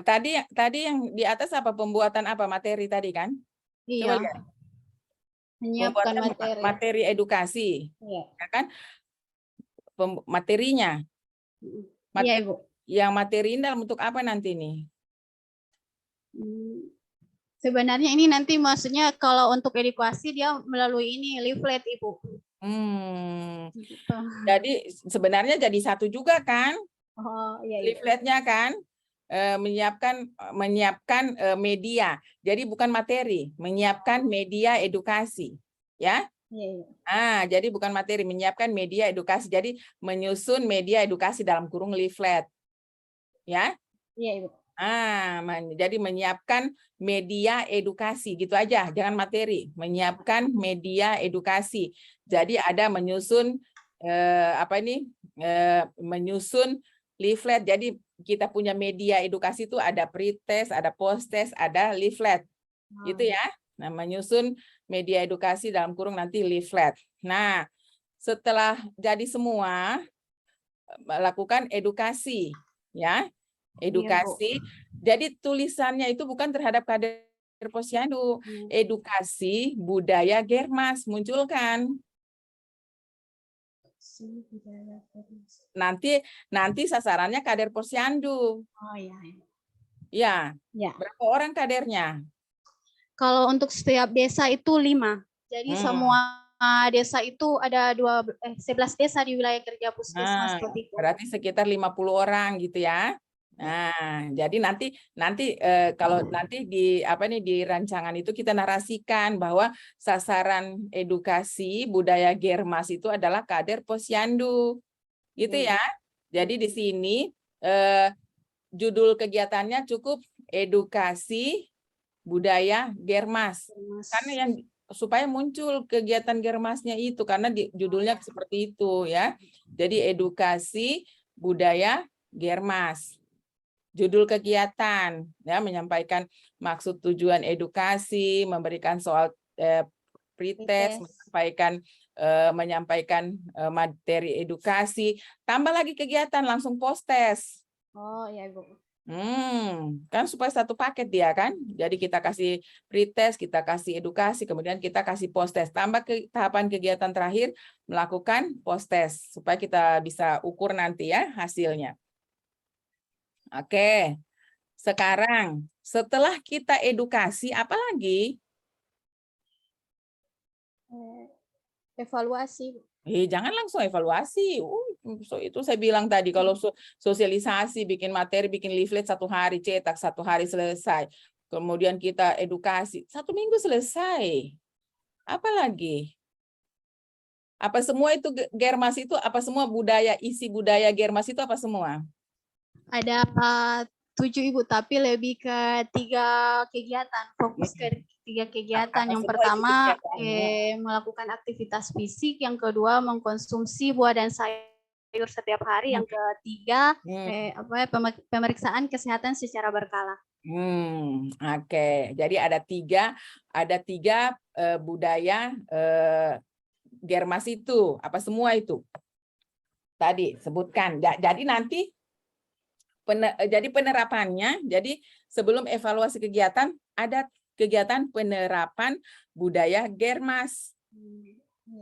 tadi yang di atas apa, pembuatan apa, materi tadi kan? Coba Iya. lihat. Menyiapkan Pembuatan materi. materi edukasi. Iya. Ya kan? Materinya. Iya, Ibu. Yang materi ini dalam bentuk apa nanti nih? Sebenarnya ini nanti maksudnya kalau untuk edukasi dia melalui ini leaflet, Ibu. Gitu. Jadi sebenarnya jadi satu juga kan? Oh, iya, Leafletnya kan? Menyiapkan media. Jadi bukan materi, menyiapkan media edukasi, ya. Jadi bukan materi, menyiapkan media edukasi. Jadi menyusun media edukasi dalam kurung leaflet, ya. Iya, Ibu. Jadi menyiapkan media edukasi gitu aja, jangan materi. Menyiapkan media edukasi. Jadi ada menyusun menyusun leaflet. Jadi kita punya media edukasi itu ada pre-test, ada post-test, ada leaflet. Gitu ya. Nah, menyusun media edukasi dalam kurung nanti leaflet. Nah, setelah jadi semua, lakukan edukasi, ya. Edukasi. Jadi tulisannya itu bukan terhadap kader Posyandu. Edukasi budaya Germas, munculkan. Nanti sasarannya kader Posyandu. Oh iya. Ya. Berapa orang kadernya? Kalau untuk setiap desa itu 5. Jadi semua desa itu ada 11 desa di wilayah kerja puskesmas seperti itu. Berarti sekitar 50 orang gitu ya. Nah, jadi nanti kalau nanti di di rancangan itu kita narasikan bahwa sasaran edukasi budaya Germas itu adalah kader Posyandu. Gitu ya. Jadi di sini judul kegiatannya cukup edukasi budaya Germas. Karena yang supaya muncul kegiatan Germasnya itu karena judulnya seperti itu ya. Jadi edukasi budaya Germas. Judul kegiatan ya, menyampaikan maksud tujuan edukasi, memberikan soal pretest, menyampaikan materi edukasi, tambah lagi kegiatan langsung post-test. Oh iya, Ibu. Kan supaya satu paket dia kan. Jadi kita kasih pretest, kita kasih edukasi, kemudian kita kasih post-test. Tambah ke tahapan kegiatan terakhir melakukan post-test supaya kita bisa ukur nanti ya hasilnya. Oke, sekarang setelah kita edukasi, apa lagi? Evaluasi. Jangan langsung evaluasi. Itu saya bilang tadi, kalau sosialisasi, bikin materi, bikin leaflet 1 hari, cetak 1 hari selesai. Kemudian kita edukasi, 1 minggu selesai. Apa lagi? Apa semua itu Germas itu, apa semua isi budaya Germas itu apa semua? Ada 7, Ibu, tapi lebih ke 3 kegiatan, fokus ke 3 kegiatan. Yang pertama melakukan aktivitas fisik, yang kedua mengkonsumsi buah dan sayur setiap hari, yang ketiga pemeriksaan kesehatan secara berkala. Oke. Jadi ada tiga budaya Germas itu, apa semua itu? Tadi sebutkan. Jadi nanti jadi penerapannya, jadi sebelum evaluasi kegiatan, ada kegiatan penerapan budaya Germas.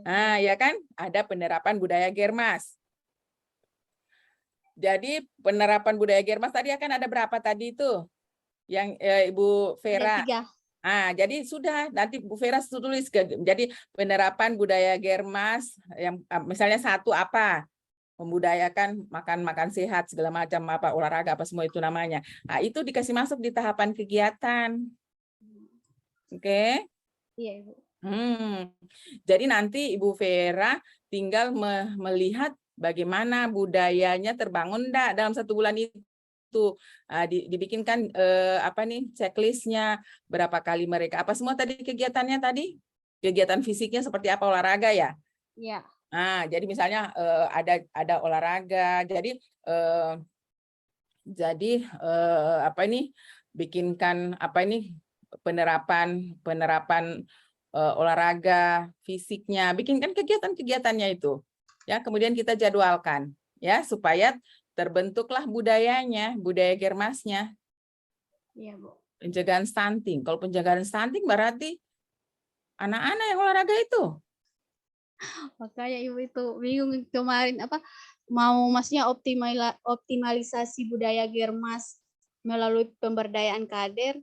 Ya kan? Ada penerapan budaya Germas. Jadi penerapan budaya Germas tadi akan ada berapa tadi itu? Yang Ibu Vera? Ada Jadi sudah nanti Bu Vera tulis jadi penerapan budaya Germas yang misalnya satu apa? Membudayakan makan sehat segala macam apa olahraga apa semua itu namanya. Nah, itu dikasih masuk di tahapan kegiatan. Oke. Iya, Ibu. Jadi nanti Ibu Vera tinggal melihat bagaimana budayanya terbangun enggak dalam 1 bulan itu. Dibikinkan checklistnya, berapa kali mereka apa semua tadi kegiatannya tadi, kegiatan fisiknya seperti apa, olahraga ya. Iya. Jadi misalnya ada olahraga, jadi bikinkan penerapan olahraga fisiknya, bikinkan kegiatan-kegiatannya itu ya, kemudian kita jadwalkan ya supaya terbentuklah budayanya, budaya Germasnya. Iya, Bu. Pencegahan stunting. Kalau pencegahan stunting berarti anak-anak yang olahraga itu. Makanya Ibu itu bingung kemarin mau maksudnya optimalisasi budaya Germas melalui pemberdayaan kader,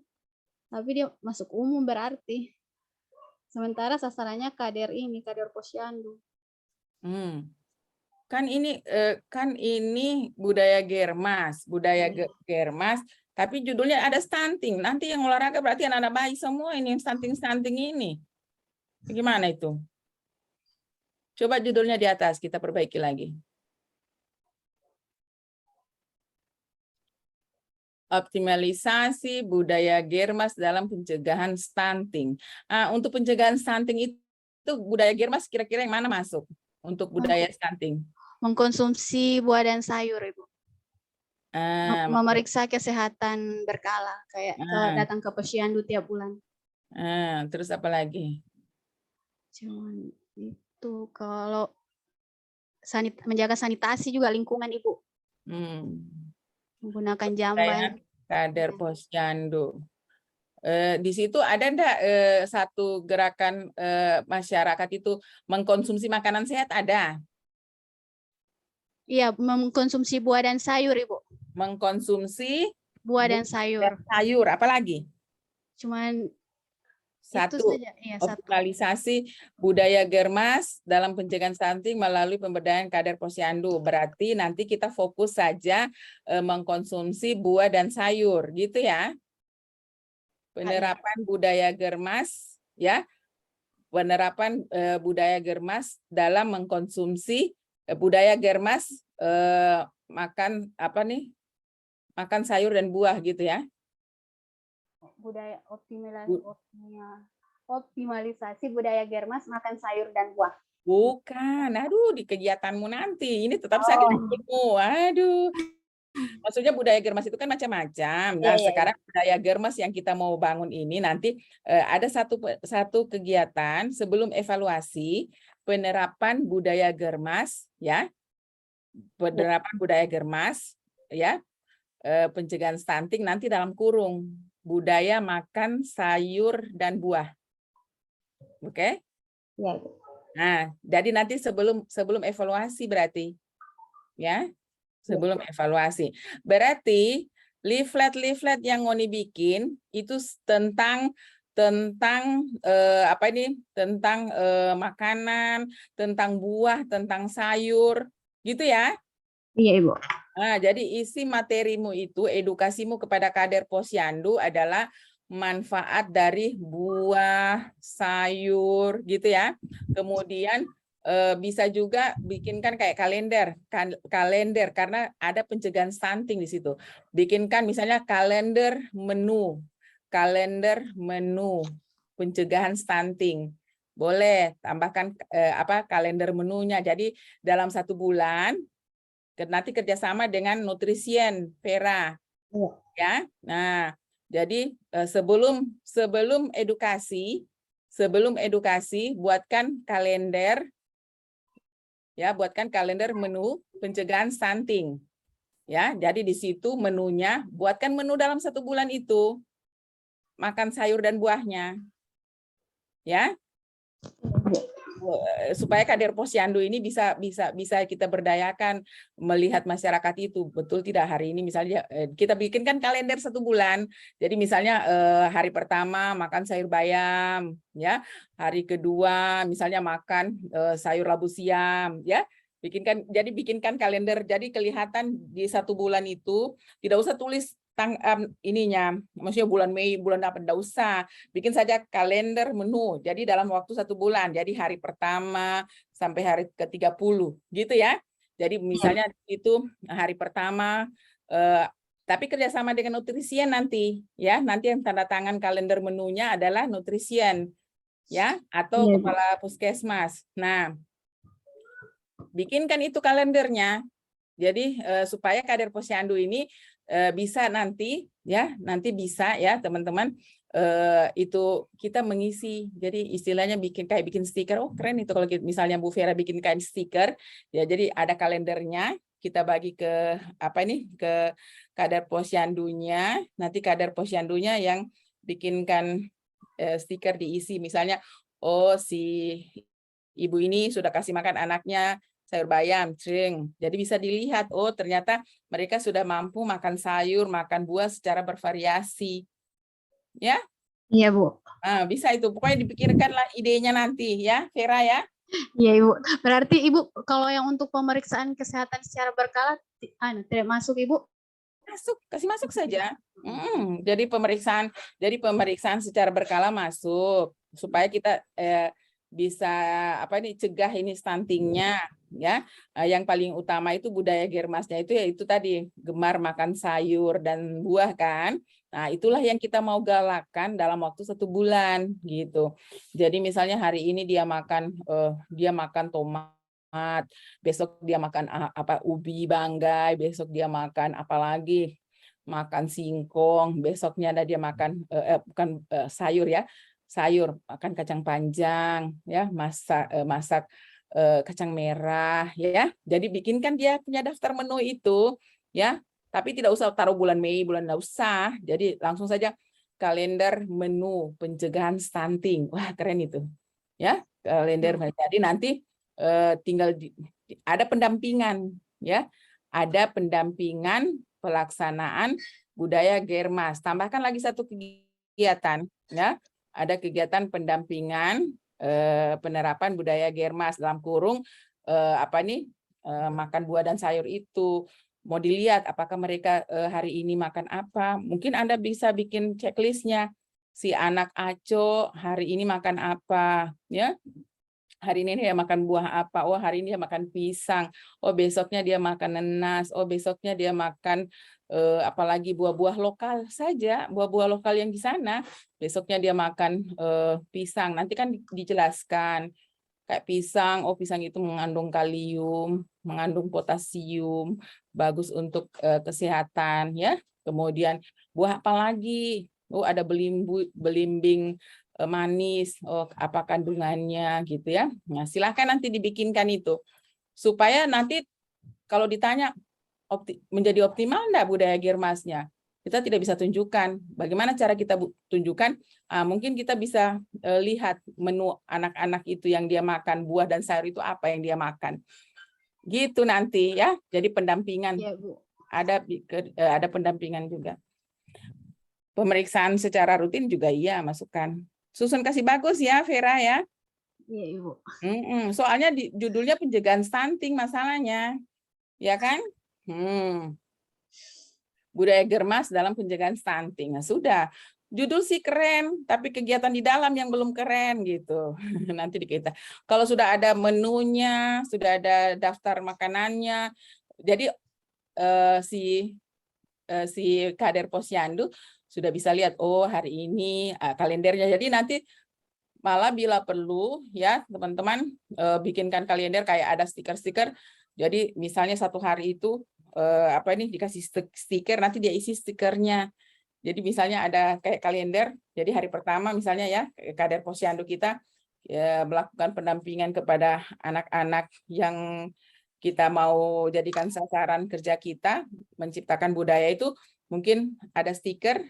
tapi dia masuk umum berarti. Sementara sasarannya kader posyandu. Kan ini budaya Germas, Germas, tapi judulnya ada stunting. Nanti yang olahraga berarti anak-anak bayi semua ini yang stunting ini. Gimana itu? Coba judulnya di atas kita perbaiki lagi. Optimalisasi budaya Germas dalam pencegahan stunting. Untuk pencegahan stunting itu budaya Germas kira-kira yang mana masuk untuk budaya stunting? Mengkonsumsi buah dan sayur, Ibu. Memeriksa kesehatan berkala, kayak datang ke posyandu tiap bulan. Terus apa lagi? Cuman itu, kalau menjaga sanitasi juga lingkungan, Ibu. Menggunakan jamban. Kader posyandu. Di situ ada enggak satu gerakan masyarakat itu mengkonsumsi makanan sehat, ada? Iya, mengkonsumsi buah dan sayur, Ibu. Mengkonsumsi buah dan sayur. Sayur, apa lagi? Cuman satu, itu saja. Iya, optimalisasi budaya Germas dalam pencegahan stunting melalui pemberdayaan kader posyandu. Berarti nanti kita fokus saja mengkonsumsi buah dan sayur, gitu ya. Penerapan budaya Germas, ya. Penerapan budaya Germas dalam mengkonsumsi budaya Germas makan makan sayur dan buah gitu ya. Budaya optimalisasi budaya Germas makan sayur dan buah. Bukan, aduh di kegiatanmu nanti. Ini tetap saja ilmu. Aduh. Maksudnya budaya Germas itu kan macam-macam. Nah, sekarang budaya Germas yang kita mau bangun ini nanti ada satu kegiatan sebelum evaluasi penerapan budaya Germas, ya. Penerapan budaya Germas, ya. Pencegahan stunting nanti dalam kurung budaya makan sayur dan buah. Oke? Ya. Nah, jadi nanti sebelum evaluasi berarti, ya. Sebelum evaluasi. Berarti leaflet yang Ngoni bikin itu tentang makanan, tentang buah, tentang sayur, gitu ya? Iya, Ibu. Nah, jadi isi materimu itu, edukasimu kepada kader posyandu adalah manfaat dari buah, sayur, gitu ya. Kemudian bisa juga bikinkan kayak kalender karena ada pencegahan stunting di situ. Bikinkan misalnya kalender menu pencegahan stunting. Boleh tambahkan kalender menunya. Jadi dalam 1 bulan nanti kerjasama dengan nutrisien Vera, ya. Nah, jadi sebelum edukasi buatkan kalender. Ya, buatkan kalender menu pencegahan stunting. Ya, jadi di situ menunya, buatkan menu dalam 1 bulan itu. Makan sayur dan buahnya. Ya. supaya kader posyandu ini bisa kita berdayakan melihat masyarakat itu betul tidak. Hari ini misalnya kita bikinkan kalender 1 bulan. Jadi misalnya hari pertama makan sayur bayam, ya. Hari kedua misalnya makan sayur labu siam, ya. Bikinkan kalender. Jadi kelihatan di 1 bulan itu tidak usah tulis ininya, maksudnya bulan Mei, bulan apa, enggak usah. Bikin saja kalender menu. Jadi dalam waktu 1 bulan. Jadi hari pertama sampai hari ke-30 gitu ya. Jadi misalnya itu hari pertama tapi kerjasama dengan nutrisian nanti ya. Nanti yang tanda tangan kalender menunya adalah nutrisian ya atau kepala puskesmas. Nah, bikinkan itu kalendernya. Jadi supaya kader posyandu ini bisa nanti bisa ya teman-teman itu kita mengisi. Jadi istilahnya kayak bikin stiker. Oh keren itu kalau misalnya Bu Vera bikin kain stiker ya. Jadi ada kalendernya, kita bagi ke ke kader posyandunya. Nanti kader posyandunya yang bikinkan stiker diisi misalnya, oh si ibu ini sudah kasih makan anaknya sayur bayam, cring. Jadi bisa dilihat, oh ternyata mereka sudah mampu makan sayur, makan buah secara bervariasi. Ya? Iya, Bu. Nah, bisa itu. Pokoknya dipikirkanlah idenya nanti ya, Vera ya. Iya, Ibu. Berarti Ibu kalau yang untuk pemeriksaan kesehatan secara berkala tidak masuk, Ibu? Masuk, kasih masuk saja. Jadi pemeriksaan secara berkala masuk supaya kita bisa cegah ini stuntingnya ya. Yang paling utama itu budaya germasnya itu tadi gemar makan sayur dan buah kan. Nah, itulah yang kita mau galakkan dalam waktu 1 bulan gitu. Jadi misalnya hari ini dia makan tomat, besok dia makan ubi banggai, besok dia makan apalagi makan singkong, besoknya ada dia makan sayur ya. Sayur, makan kacang panjang, ya, masak kacang merah, ya. Jadi bikinkan dia punya daftar menu itu, ya. Tapi tidak usah taruh bulan Mei, bulan enggak usah. Jadi langsung saja kalender menu pencegahan stunting. Wah, keren itu. Ya, kalender. Jadi nanti tinggal ada pendampingan, ya. Ada pendampingan pelaksanaan budaya Germas. Tambahkan lagi 1 kegiatan, ya. Ada kegiatan pendampingan penerapan budaya Germas dalam kurung makan buah dan sayur itu. Mau dilihat apakah mereka hari ini makan apa. Mungkin Anda bisa bikin checklistnya. Si anak Aco hari ini makan apa, ya. Hari ini dia makan buah apa? Oh, hari ini dia makan pisang. Oh, besoknya dia makan nanas. Oh, besoknya dia makan apalagi buah-buah lokal saja, buah-buah lokal yang di sana. Besoknya dia makan pisang. Nanti kan dijelaskan kayak pisang. Oh, pisang itu mengandung kalium, mengandung potasium, bagus untuk kesehatan ya. Kemudian buah apa lagi? Oh, ada belimbing manis, oh apa kandungannya gitu ya. Nah, silahkan nanti dibikinkan itu supaya nanti kalau ditanya menjadi optimal enggak budaya Germasnya, kita tidak bisa tunjukkan. Bagaimana cara kita tunjukkan? Mungkin kita bisa lihat menu anak-anak itu yang dia makan buah dan sayur itu apa yang dia makan. Gitu nanti ya. Jadi pendampingan. Iya, Bu. Ada pendampingan juga. Pemeriksaan secara rutin juga iya masukkan. Susun kasih bagus ya Vera ya. Iya, Ibu. Soalnya judulnya pencegahan stunting masalahnya. Ya kan? Budaya Germas dalam pencegahan stunting. Nah, sudah. Judul sih keren, tapi kegiatan di dalam yang belum keren gitu. Nanti kita. Kalau sudah ada menunya, sudah ada daftar makanannya. Jadi si kader posyandu sudah bisa lihat, oh hari ini kalendernya. Jadi nanti malah bila perlu ya teman-teman bikinkan kalender kayak ada stiker-stiker. Jadi misalnya 1 hari itu dikasih stiker, nanti dia isi stikernya. Jadi misalnya ada kayak kalender. Jadi hari pertama misalnya ya kader posyandu kita melakukan pendampingan kepada anak-anak yang kita mau jadikan sasaran kerja kita, menciptakan budaya itu. Mungkin ada stiker,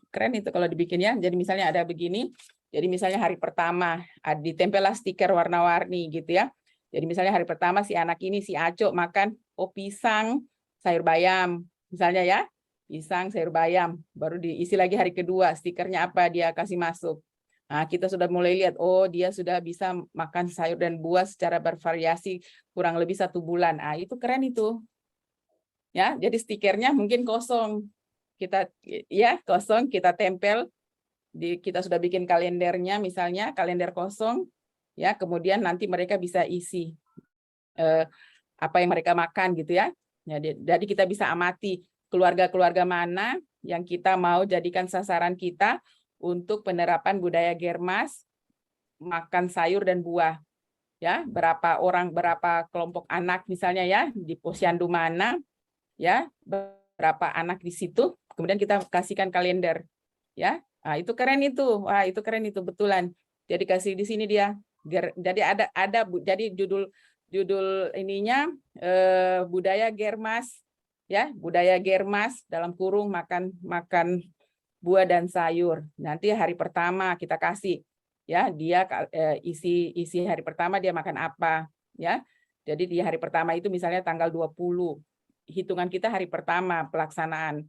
keren itu kalau dibikin ya. Jadi misalnya ada begini, Jadi misalnya hari pertama ditempellah stiker warna-warni gitu ya. Jadi misalnya hari pertama si anak ini, si Aco makan pisang, sayur bayam. Misalnya ya, pisang, sayur bayam. Baru diisi lagi hari kedua, stikernya apa dia kasih masuk. Nah, kita sudah mulai lihat, oh dia sudah bisa makan sayur dan buah secara bervariasi kurang lebih 1 bulan. Ah, itu keren itu. Ya, jadi stikernya mungkin kosong. Kita ya, kosong kita tempel kita sudah bikin kalendernya misalnya, kalender kosong ya, kemudian nanti mereka bisa isi apa yang mereka makan gitu ya. Jadi kita bisa amati keluarga-keluarga mana yang kita mau jadikan sasaran kita untuk penerapan budaya Germas makan sayur dan buah. Ya, berapa orang, berapa kelompok anak misalnya ya di posyandu mana ya, berapa anak di situ, kemudian kita kasihkan kalender ya. Nah, itu keren itu. Wah, itu keren itu betulan. Jadi kasih di sini dia. Jadi ada jadi judul ininya budaya Germas ya, budaya Germas dalam kurung makan buah dan sayur. Nanti hari pertama kita kasih ya, dia isi hari pertama dia makan apa ya. Jadi di hari pertama itu misalnya tanggal 20. Hitungan kita hari pertama pelaksanaan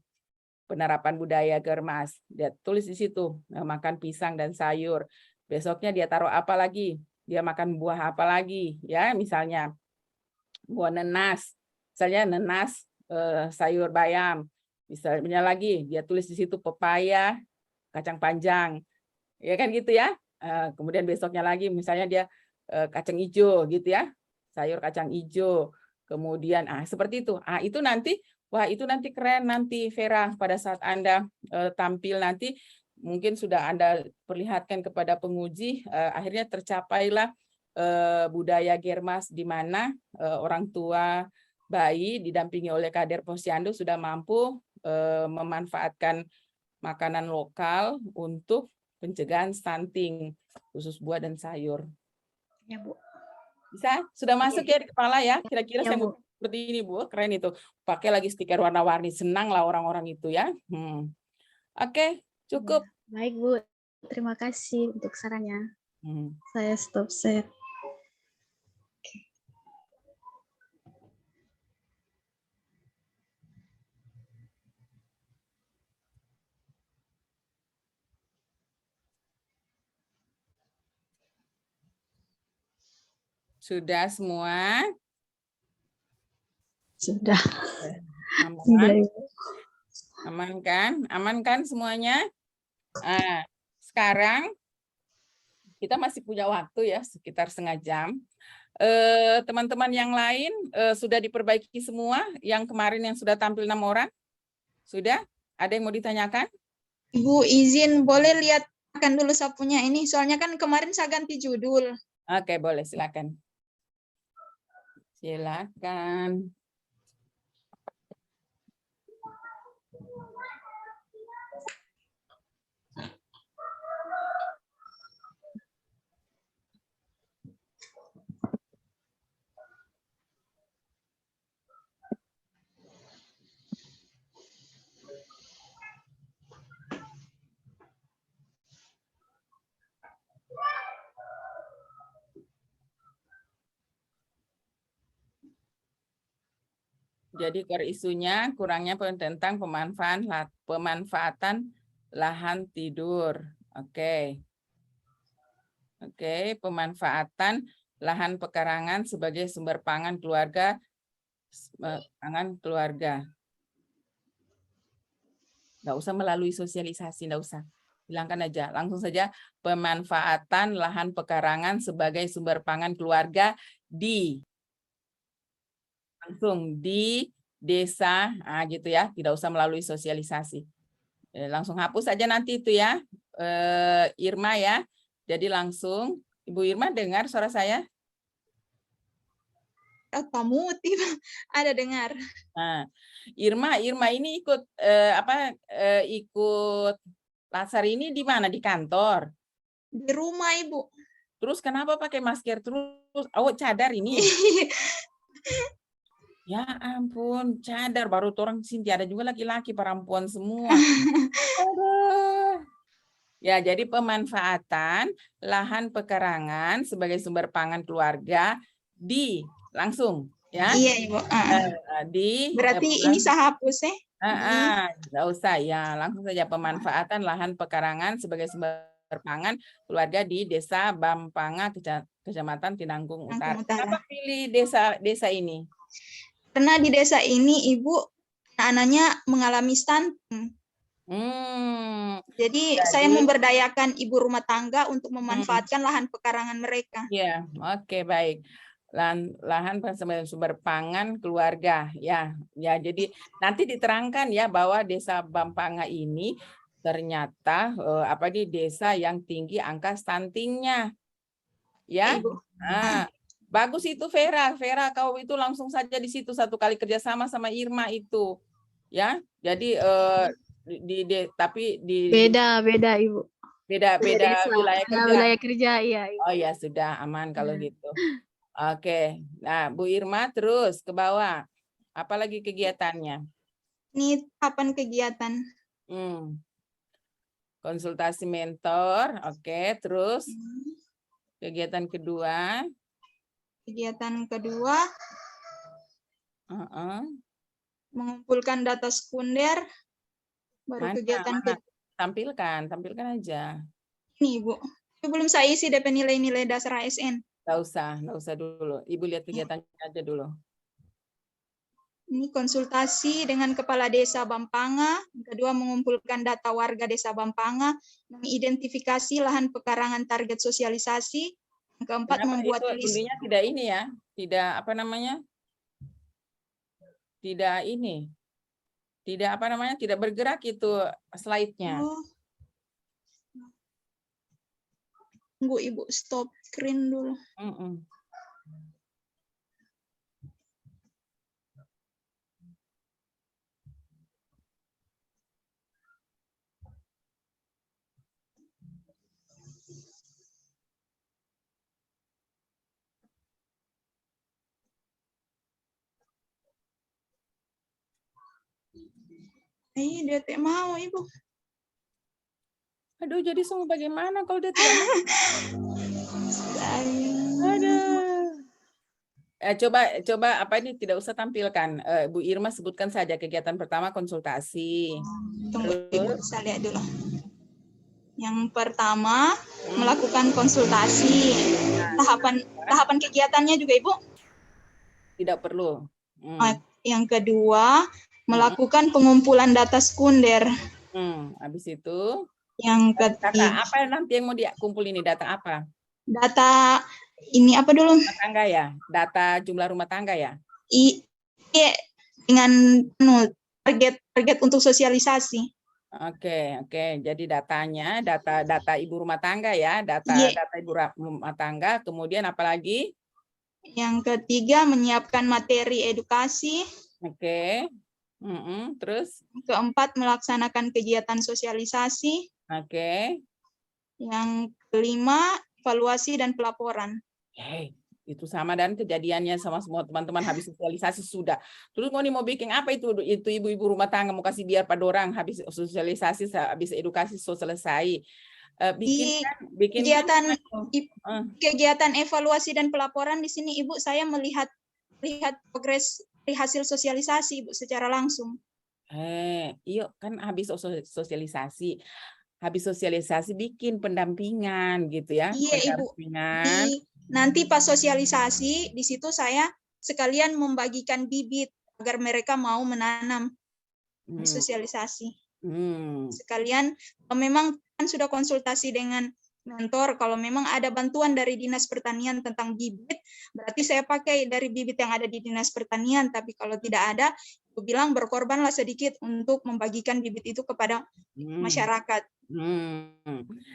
penerapan budaya Germas. Dia tulis di situ makan pisang dan sayur. Besoknya dia taruh apa lagi? Dia makan buah apa lagi? Ya, misalnya buah nenas. Misalnya nenas sayur bayam. Misalnya lagi dia tulis di situ pepaya, kacang panjang. Ya kan gitu ya. Kemudian besoknya lagi misalnya dia kacang hijau gitu ya. Sayur kacang hijau. Kemudian seperti itu. Itu nanti wah, itu nanti keren nanti Vera pada saat Anda tampil nanti mungkin sudah Anda perlihatkan kepada penguji, akhirnya tercapailah budaya Germas di mana orang tua bayi didampingi oleh kader posyandu sudah mampu memanfaatkan makanan lokal untuk pencegahan stunting khusus buah dan sayur. Ya, Bu. Bisa? Sudah masuk ya di kepala ya? Kira-kira Ya, saya mau Bu. seperti ini, Bu. Keren itu. Pakai lagi stiker warna-warni. Senang lah orang-orang itu ya. Oke, cukup. Baik, Bu. Terima kasih untuk sarannya. Saya stop share. Sudah semua? Sudah. Aman? Aman kan? Aman kan semuanya? Sekarang kita masih punya waktu ya, sekitar setengah jam. Teman-teman yang lain sudah diperbaiki semua? Yang kemarin yang sudah tampil 6 orang? Sudah? Ada yang mau ditanyakan? Ibu izin boleh lihatkan dulu sapunya ini, soalnya kan kemarin saya ganti judul. Oke, boleh, silakan. Silakan. Jadi core isunya kurangnya tentang pemanfaatan lahan tidur. Oke. Oke, pemanfaatan lahan pekarangan sebagai sumber pangan keluarga. Nggak usah melalui sosialisasi, nggak usah. Hilangkan aja, langsung saja pemanfaatan lahan pekarangan sebagai sumber pangan keluarga langsung di desa, gitu ya, tidak usah melalui sosialisasi. Langsung hapus aja nanti itu ya, Irma ya. Jadi langsung, Ibu Irma dengar suara saya? Apa mutif? Ada dengar. Nah, Irma ini ikut ikut Latsar ini di mana? Di kantor? Di rumah, Ibu. Terus kenapa pakai masker terus? Oh, cadar ini. Ya ampun, cadar baru orang sini ada juga laki-laki perempuan semua. Aduh. Ya, jadi pemanfaatan lahan pekarangan sebagai sumber pangan keluarga langsung ya Iya, Ibu. di Berarti ini saya hapus ya. nggak usah ya, langsung saja pemanfaatan lahan pekarangan sebagai sumber pangan keluarga di Desa Bampanga, Kecamatan Tinanggung Utara. Tinanggung Utara. Kenapa pilih desa ini? Karena di desa ini Ibu anak-anaknya mengalami stunting. Jadi saya memberdayakan ibu rumah tangga untuk memanfaatkan lahan pekarangan mereka. Ya, oke, baik. Lahan sebagai sumber pangan keluarga ya. Ya, jadi nanti diterangkan ya bahwa Desa Bampanga ini ternyata di desa yang tinggi angka stuntingnya. Ya. Ibu. Nah, bagus itu Vera. Vera, kau itu langsung saja di situ satu kali kerjasama sama Irma itu. Ya. Jadi tapi beda Ibu. Beda wilayah kerja. Wilayah kerja, iya. Oh ya, sudah aman kalau gitu. Oke. Nah, Bu Irma terus ke bawah. Apalagi kegiatannya? Ini tahapan kegiatan. Konsultasi mentor. Oke, terus kegiatan kedua. Kegiatan kedua mengumpulkan data sekunder. Baru kegiatan tampilkan aja. Ini Ibu, belum saya isi DP nilai-nilai dasar ASN. Nggak usah dulu. Ibu lihat kegiatannya aja dulu. Ini konsultasi dengan Kepala Desa Bampanga. Kedua, mengumpulkan data warga Desa Bampanga, mengidentifikasi lahan pekarangan target sosialisasi. Yang keempat, membuat list. Intinya tidak ini ya, tidak tidak ini. Tidak bergerak itu slide-nya. Tunggu Ibu, stop screen dulu. Dia tidak mau, Ibu. Aduh, jadi semua bagaimana kalau dia tidak mau? Aduh. Coba tidak usah tampilkan. Bu Irma sebutkan saja kegiatan pertama konsultasi. Tunggu Ibu, saya lihat dulu. Yang pertama melakukan konsultasi. Tahapan kegiatannya juga Ibu? Tidak perlu. Yang kedua melakukan pengumpulan data sekunder. Habis itu yang ketiga. Data apa nanti yang mau dikumpul ini? Data apa? Data ini apa dulu? Rumah tangga ya? Data jumlah rumah tangga ya? Iya, dengan target untuk sosialisasi. Oke. Jadi datanya, data ibu rumah tangga ya, data ibu rumah tangga. Kemudian apa lagi? Yang ketiga menyiapkan materi edukasi. Oke. Terus? Keempat melaksanakan kegiatan sosialisasi. Oke. Yang kelima evaluasi dan pelaporan. Itu sama dan kejadiannya sama semua teman-teman habis sosialisasi sudah. Terus mau bikin apa itu ibu-ibu rumah tangga mau kasih biar pada orang habis sosialisasi, habis edukasi selesai. Bikin kegiatan evaluasi dan pelaporan di sini Ibu, saya melihat progres hasil sosialisasi Ibu secara langsung. Iya kan habis sosialisasi. Habis sosialisasi bikin pendampingan gitu ya. Iya Ibu. Nanti pas sosialisasi di situ saya sekalian membagikan bibit agar mereka mau menanam. Sosialisasi. Sekalian memang kan sudah konsultasi dengan mentor, kalau memang ada bantuan dari Dinas Pertanian tentang bibit, berarti saya pakai dari bibit yang ada di Dinas Pertanian, tapi kalau tidak ada, aku bilang berkorbanlah sedikit untuk membagikan bibit itu kepada masyarakat.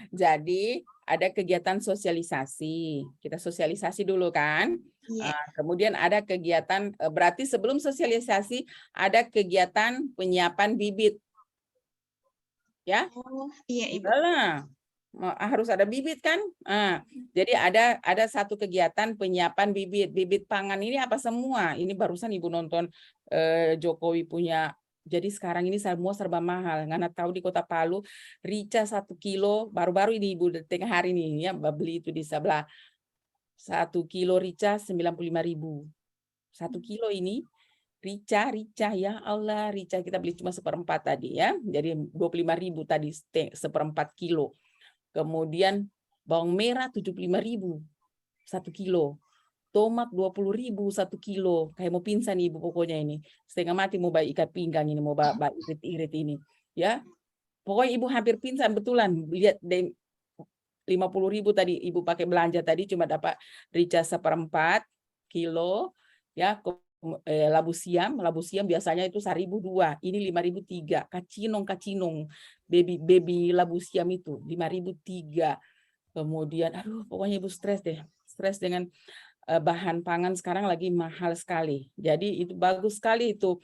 Jadi ada kegiatan sosialisasi, kita sosialisasi dulu kan, kemudian ada kegiatan, berarti sebelum sosialisasi ada kegiatan penyiapan bibit, ya? Iya Ibu. Harus ada bibit kan? Jadi ada satu kegiatan penyiapan bibit pangan ini apa semua? Ini barusan Ibu nonton Jokowi punya Jadi sekarang ini semua serba mahal. Ngana tahu di Kota Palu, rica 1 kilo, baru-baru ini Ibu tengah hari ini ya, beli itu di sebelah. 1 kilo rica 95.000. 1 kilo ini rica ya Allah, rica kita beli cuma 1/4 tadi ya. Jadi 25.000 tadi seperempat kilo. Kemudian bawang merah 75.000 1 kilo. Tomat 20.000 1 kilo. Kayak mau pingsan Ibu pokoknya ini. Setengah mati mau bayi ikat pinggang ini, mau irit-irit ini. Ya. Pokoknya Ibu hampir pingsan betulan. Lihat 50.000 tadi Ibu pakai belanja tadi cuma dapat rica 1/4 kilo. Ya, labu siam biasanya itu 1.002, ini 5.003. Kacinong baby labu siam itu 5.003. Kemudian aduh pokoknya Ibu stres dengan bahan pangan sekarang lagi mahal sekali. Jadi itu bagus sekali itu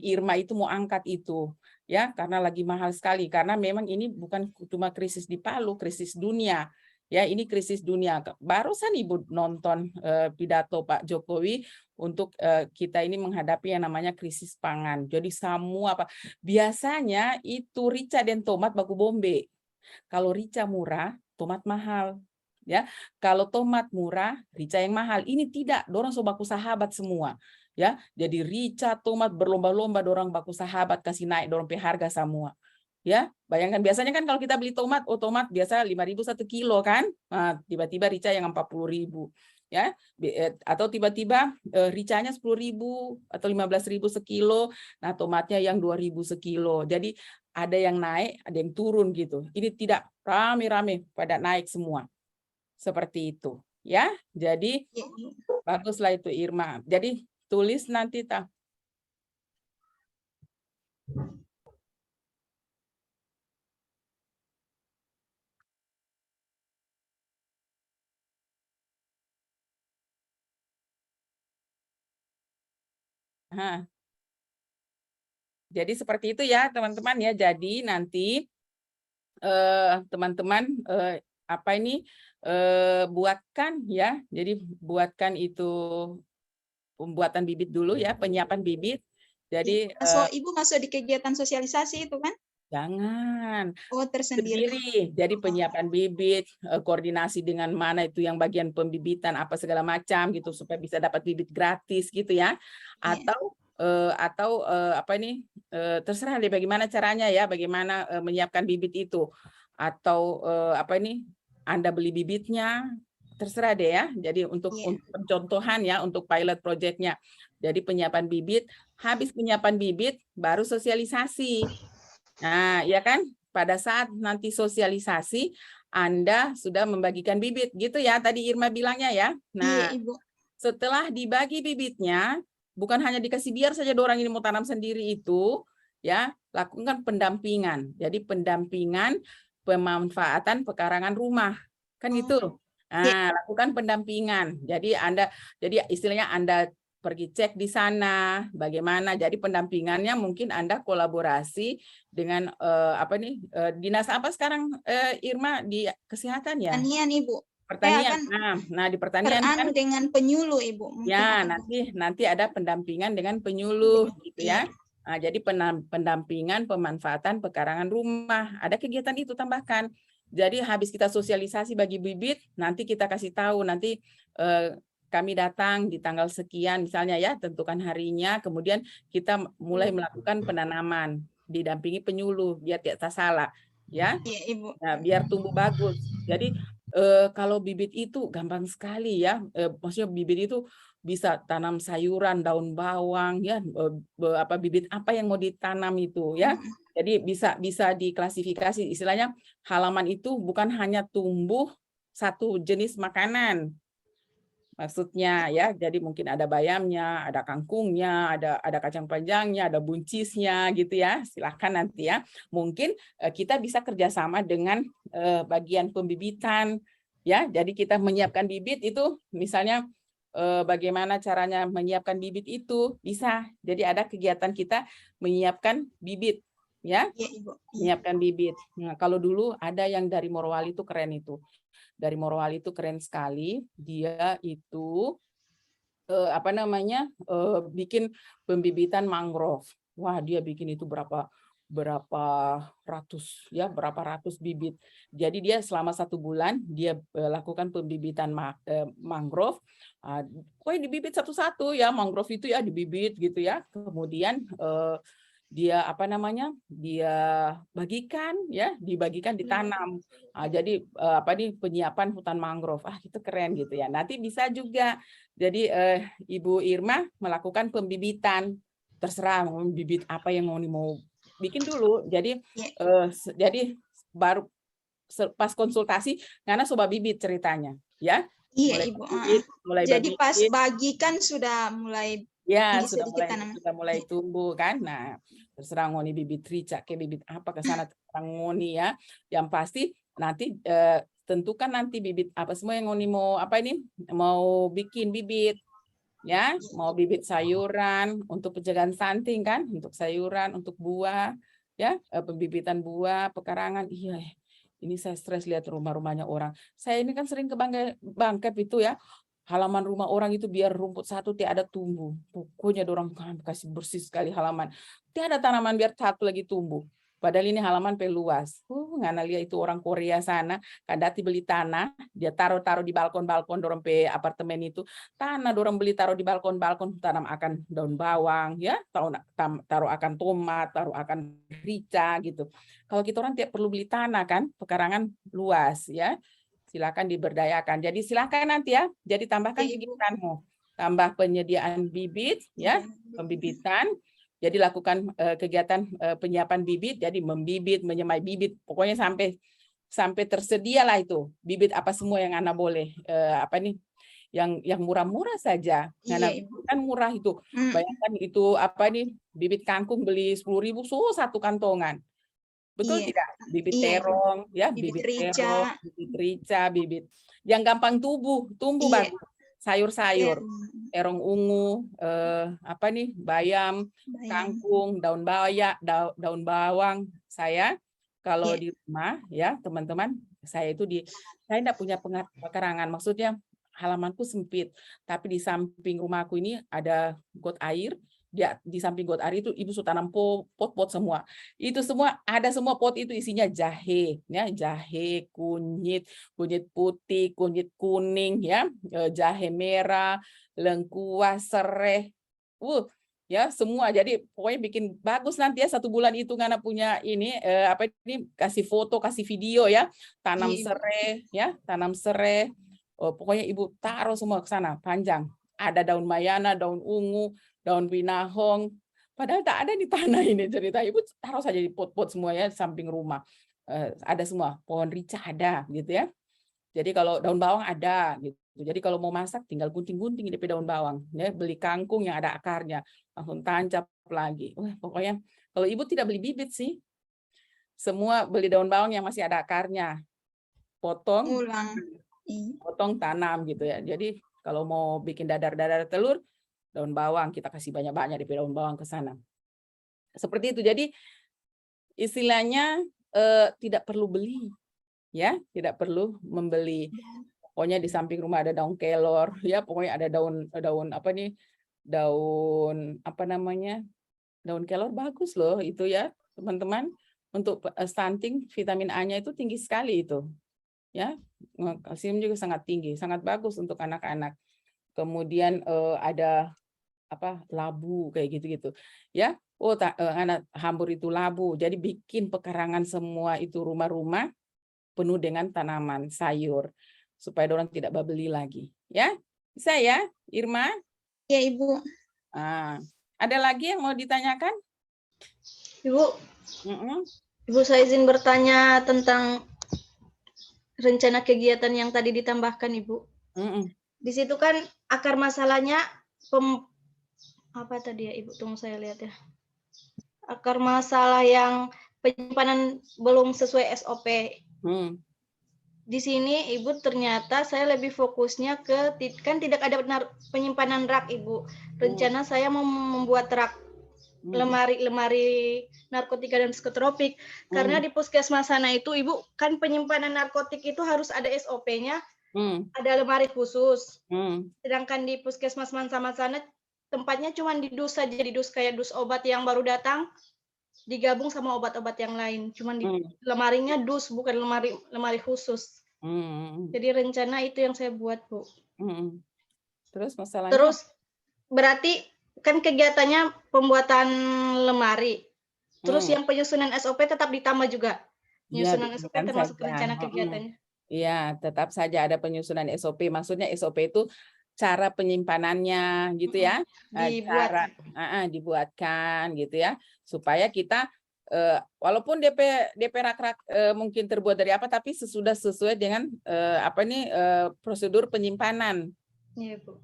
Irma itu mau angkat itu ya, karena lagi mahal sekali, karena memang ini bukan cuma krisis di Palu, krisis dunia. Ya, ini krisis dunia. Barusan Ibu nonton pidato Pak Jokowi untuk kita ini menghadapi yang namanya krisis pangan. Jadi semua biasanya itu rica dan tomat baku bombe. Kalau rica murah, tomat mahal. Ya, kalau tomat murah, rica yang mahal. Ini tidak, dorang so baku sahabat semua. Ya, jadi rica, tomat berlomba-lomba, dorang baku sahabat kasih naik dorang pe harga semua. Ya, bayangkan biasanya kan kalau kita beli tomat, tomat biasa 5.000 1 kilo kan, nah, tiba-tiba rica yang 40.000, ya, atau tiba-tiba ricanya 10.000 atau 15.000 sekilo, nah tomatnya yang 2.000 sekilo. Jadi ada yang naik, ada yang turun gitu. Ini tidak rame-rame pada naik semua, seperti itu, ya. Jadi baguslah itu Irma. Jadi tulis nanti tak. Jadi seperti itu ya teman-teman ya. Jadi nanti teman-teman buatkan ya. Jadi buatkan itu pembuatan bibit dulu ya, penyiapan bibit. Jadi Ibu masuk di kegiatan sosialisasi itu kan? Jangan. Oh, tersendiri. Jadi penyiapan bibit, koordinasi dengan mana itu yang bagian pembibitan apa segala macam gitu supaya bisa dapat bibit gratis gitu ya. Atau terserah deh bagaimana caranya ya, bagaimana menyiapkan bibit itu. Atau Anda beli bibitnya, terserah deh ya. Jadi untuk pencontohan ya, untuk pilot project-nya. Jadi penyiapan bibit, habis penyiapan bibit baru sosialisasi. Nah, ya kan? Pada saat nanti sosialisasi, Anda sudah membagikan bibit, gitu ya. Tadi Irma bilangnya ya. Nah, Iya, Ibu. Setelah dibagi bibitnya, bukan hanya dikasih biar saja orang ini mau tanam sendiri itu, ya, lakukan pendampingan. Jadi pendampingan pemanfaatan pekarangan rumah, kan gitu. Nah, lakukan pendampingan. Jadi istilahnya Anda pergi cek di sana bagaimana. Jadi pendampingannya mungkin Anda kolaborasi dengan dinas apa sekarang Irma di kesehatan ya? Pertanian Ibu. Pertanian. Nah di pertanian kan dengan penyuluh Ibu. Mungkin ya nanti ada pendampingan dengan penyuluh gitu ya. Nah, jadi pendampingan pemanfaatan pekarangan rumah. Ada kegiatan itu tambahkan. Jadi habis kita sosialisasi bagi bibit, nanti kita kasih tahu nanti kami datang di tanggal sekian misalnya ya, tentukan harinya, kemudian kita mulai melakukan penanaman didampingi penyuluh biar tidak salah ya. Iya, Ibu. Nah, biar tumbuh bagus. Jadi kalau bibit itu gampang sekali ya. Maksudnya bibit itu bisa tanam sayuran, daun bawang ya, bibit apa yang mau ditanam itu ya. Jadi bisa diklasifikasi, istilahnya halaman itu bukan hanya tumbuh satu jenis makanan. Maksudnya ya, jadi mungkin ada bayamnya, ada kangkungnya, ada kacang panjangnya, ada buncisnya gitu ya. Silakan nanti ya. Mungkin kita bisa kerjasama dengan bagian pembibitan ya. Jadi kita menyiapkan bibit itu, misalnya bagaimana caranya menyiapkan bibit itu bisa. Jadi ada kegiatan kita menyiapkan bibit ya. Iya, Ibu. Menyiapkan bibit. Nah, kalau dulu ada yang dari Morowali itu keren itu. Dari Morowali itu keren sekali. Dia itu bikin pembibitan mangrove. Wah, dia bikin itu berapa ratus bibit. Jadi dia selama 1 bulan dia lakukan pembibitan mangrove. Pokoknya dibibit satu-satu ya, mangrove itu ya dibibit gitu ya. Kemudian dia dia dibagikan ditanam. Jadi penyiapan hutan mangrove. Itu keren gitu ya. Nanti bisa juga jadi Ibu Irma melakukan pembibitan, terserah mau bibit apa yang mau bikin dulu. Jadi jadi baru pas konsultasi karena sobat bibit ceritanya ya. Iya, Ibu. Jadi pas bagikan sudah mulai sudah mulai tumbuh kan. Nah, terserah ngoni bibit rica ke bibit apa ke sana terserah ngoni ya. Yang pasti nanti tentukan nanti bibit apa semua yang ngoni mau bikin bibit ya, mau bibit sayuran untuk pencegahan stunting kan, untuk sayuran, untuk buah ya, pembibitan buah, pekarangan. Iya, ini saya stres lihat rumah-rumahnya orang. Saya ini kan sering ke Bangkep itu ya. Halaman rumah orang itu biar rumput satu tiada tumbuh. Pokoknya orang kasih bersih sekali halaman. Tiada tanaman biar satu lagi tumbuh. Padahal ini halaman peluas. Ngana lihat itu orang Korea sana, kadati beli tanah, dia taruh di balkon-balkon dorong pe apartemen itu. Tanah dorong beli taruh di balkon-balkon, tanam akan daun bawang, ya, taruh akan tomat, taruh akan rica gitu. Kalau kita orang tidak perlu beli tanah kan, pekarangan luas ya. Silakan diberdayakan. Jadi silakan nanti ya. Jadi tambahkan kegiatanmu. Tambah penyediaan bibit ya, pembibitan. Jadi lakukan kegiatan penyiapan bibit, jadi membibit, menyemai bibit, pokoknya sampai tersedia lah itu. Bibit apa semua yang Anda boleh yang murah-murah saja. Karena kan murah itu. Bayangkan itu bibit kangkung beli 10.000 satu kantongan. Betul tidak? Bibit terong, ya, bibit terong, bibit rica, bibit yang gampang tumbuh bagus. Sayur-sayur, terong ungu, bayam, kangkung, daun bawang. Saya kalau di rumah ya, teman-teman, saya tidak punya pekarangan, maksudnya halamanku sempit, tapi di samping rumahku ini ada got air. Di samping got air itu Ibu sudah tanam pot-pot semua. Itu semua ada semua pot itu isinya jahe, ya, jahe, kunyit putih, kunyit kuning, ya, jahe merah, lengkuas, sereh, ya semua. Jadi pokoknya bikin bagus nanti ya 1 bulan itu karena punya ini kasih foto, kasih video ya, tanam sereh, ya, tanam sereh. Pokoknya Ibu taruh semua ke sana panjang. Ada daun mayana, daun ungu, daun pinahong, padahal tak ada di tanah ini cerita. Ibu taruh saja di pot-pot semua ya, samping rumah. Ada semua, pohon rica ada gitu ya. Jadi kalau daun bawang ada gitu. Jadi kalau mau masak tinggal gunting-gunting di daun bawang. Ya, beli kangkung yang ada akarnya, langsung tancap lagi. Pokoknya kalau Ibu tidak beli bibit sih, semua beli daun bawang yang masih ada akarnya. Potong tanam gitu ya. Jadi kalau mau bikin dadar telur, daun bawang kita kasih banyak-banyak di daun bawang ke sana. Seperti itu. Jadi istilahnya tidak perlu beli, ya, tidak perlu membeli. Pokoknya di samping rumah ada daun kelor, ya, pokoknya ada daun daun kelor bagus loh itu ya, teman-teman. Untuk stunting vitamin A-nya itu tinggi sekali itu, ya, kalsium juga sangat tinggi, sangat bagus untuk anak-anak. Kemudian ada labu kayak gitu-gitu ya. Anak hambur itu labu. Jadi bikin pekarangan semua itu rumah-rumah penuh dengan tanaman sayur supaya orang tidak beli lagi ya. Bisa ya, Irma? Ya, Ibu. Ada lagi yang mau ditanyakan? Ibu, saya izin bertanya tentang rencana kegiatan yang tadi ditambahkan, Ibu. Di situ kan akar masalahnya apa tadi ya, Ibu? Tunggu saya lihat ya. Akar masalah yang penyimpanan belum sesuai SOP. Di sini Ibu ternyata saya lebih fokusnya ke kan tidak ada penyimpanan rak, Ibu. Rencana saya mau membuat rak lemari narkotika dan psikotropik. Karena di puskesmas sana itu Ibu kan penyimpanan narkotik itu harus ada SOP-nya. ada lemari khusus. Hmm. Sedangkan di puskesmas Mansaman sana tempatnya cuma di dus saja, di dus kayak dus obat yang baru datang digabung sama obat-obat yang lain. Cuman di lemarinya dus, bukan lemari khusus. Jadi rencana itu yang saya buat, Bu. Terus masalahnya? Terus berarti kan kegiatannya pembuatan lemari. Terus yang penyusunan SOP tetap ditambah juga. Penyusunan Ya, SOP termasuk rencana kegiatannya. Iya, tetap saja ada penyusunan SOP. Maksudnya SOP itu cara penyimpanannya gitu ya. Dibuat. Dibuatkan gitu ya. Supaya kita walaupun DP rak-rak mungkin terbuat dari apa, tapi sesuai dengan prosedur penyimpanan. Iya, Bu.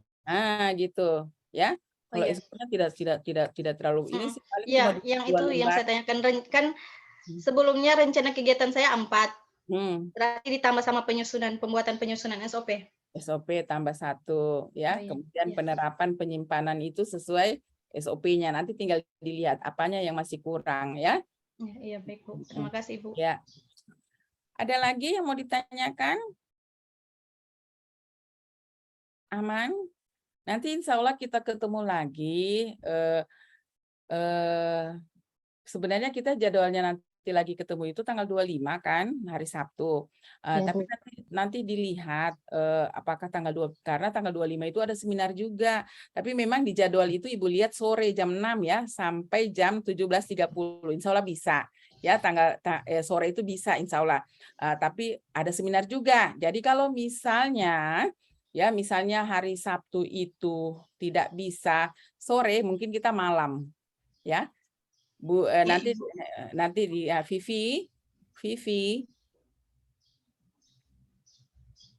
Gitu ya. Kalau iya. SOP-nya tidak terlalu ini sih paling Iya, cuma yang dua itu yang lembar. saya tanyakan kan sebelumnya rencana kegiatan saya 4. Berarti ditambah sama pembuatan penyusunan SOP. SOP tambah 1 ya. Kemudian penerapan penyimpanan itu sesuai SOP-nya. Nanti tinggal dilihat apanya yang masih kurang ya. Iya, baik, Bu. Terima kasih, Bu. Ya. Ada lagi yang mau ditanyakan? Aman? Nanti insya Allah kita ketemu lagi. Sebenarnya kita jadwalnya nanti lagi ketemu itu tanggal 25 kan, hari Sabtu. Tapi nanti dilihat apakah tanggal 2, karena tanggal 25 itu ada seminar juga. Tapi memang di jadwal itu Ibu lihat sore jam 6 ya sampai jam 17.30. Insya Allah bisa. Ya, sore itu bisa insya Allah. Tapi ada seminar juga. Jadi kalau misalnya hari Sabtu itu tidak bisa sore, mungkin kita malam. Ya. Bu, nanti di Vivi,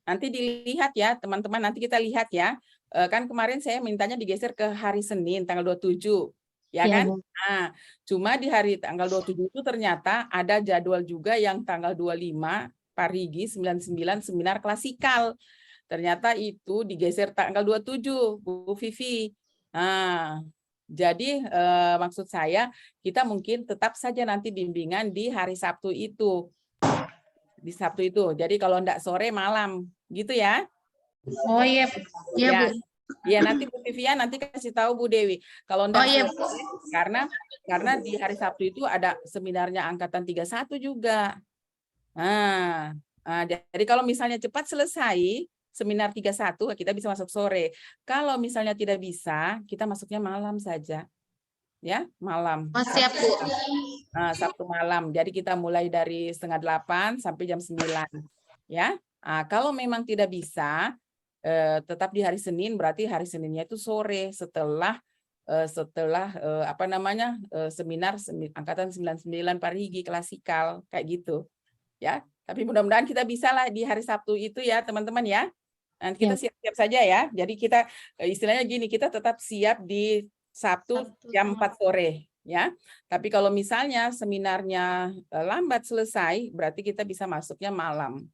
nanti dilihat ya teman-teman, nanti kita lihat ya. Kan kemarin saya mintanya digeser ke hari Senin tanggal 27, ya kan? Nah, cuma di hari tanggal 27 itu ternyata ada jadwal juga yang tanggal 25 Parigi 99 seminar klasikal. Ternyata itu digeser tanggal 27, Bu Vivi. Nah, jadi maksud saya kita mungkin tetap saja nanti bimbingan di hari Sabtu itu. Di Sabtu itu. Jadi kalau enggak sore malam gitu ya. Oh iya. Iya, Bu. Ya nanti Bu Vivian nanti kasih tahu Bu Dewi. Kalau enggak sore, karena di hari Sabtu itu ada seminarnya angkatan 31 juga. Nah, jadi kalau misalnya cepat selesai seminar 31 kita bisa masuk sore. Kalau misalnya tidak bisa, kita masuknya malam saja. Ya, malam. Oh, siap, Bu. Sabtu malam. Jadi kita mulai dari 7:30 sampai jam 9. Ya. Kalau memang tidak bisa tetap di hari Senin, berarti hari Seninnya itu sore setelah seminar angkatan 99 Parigi klasikal kayak gitu. Ya. Tapi mudah-mudahan kita bisa lah di hari Sabtu itu ya, teman-teman ya. Dan kita siap-siap saja ya. Jadi kita istilahnya gini, kita tetap siap di Sabtu jam 4 sore ya. Tapi kalau misalnya seminarnya lambat selesai, berarti kita bisa masuknya malam.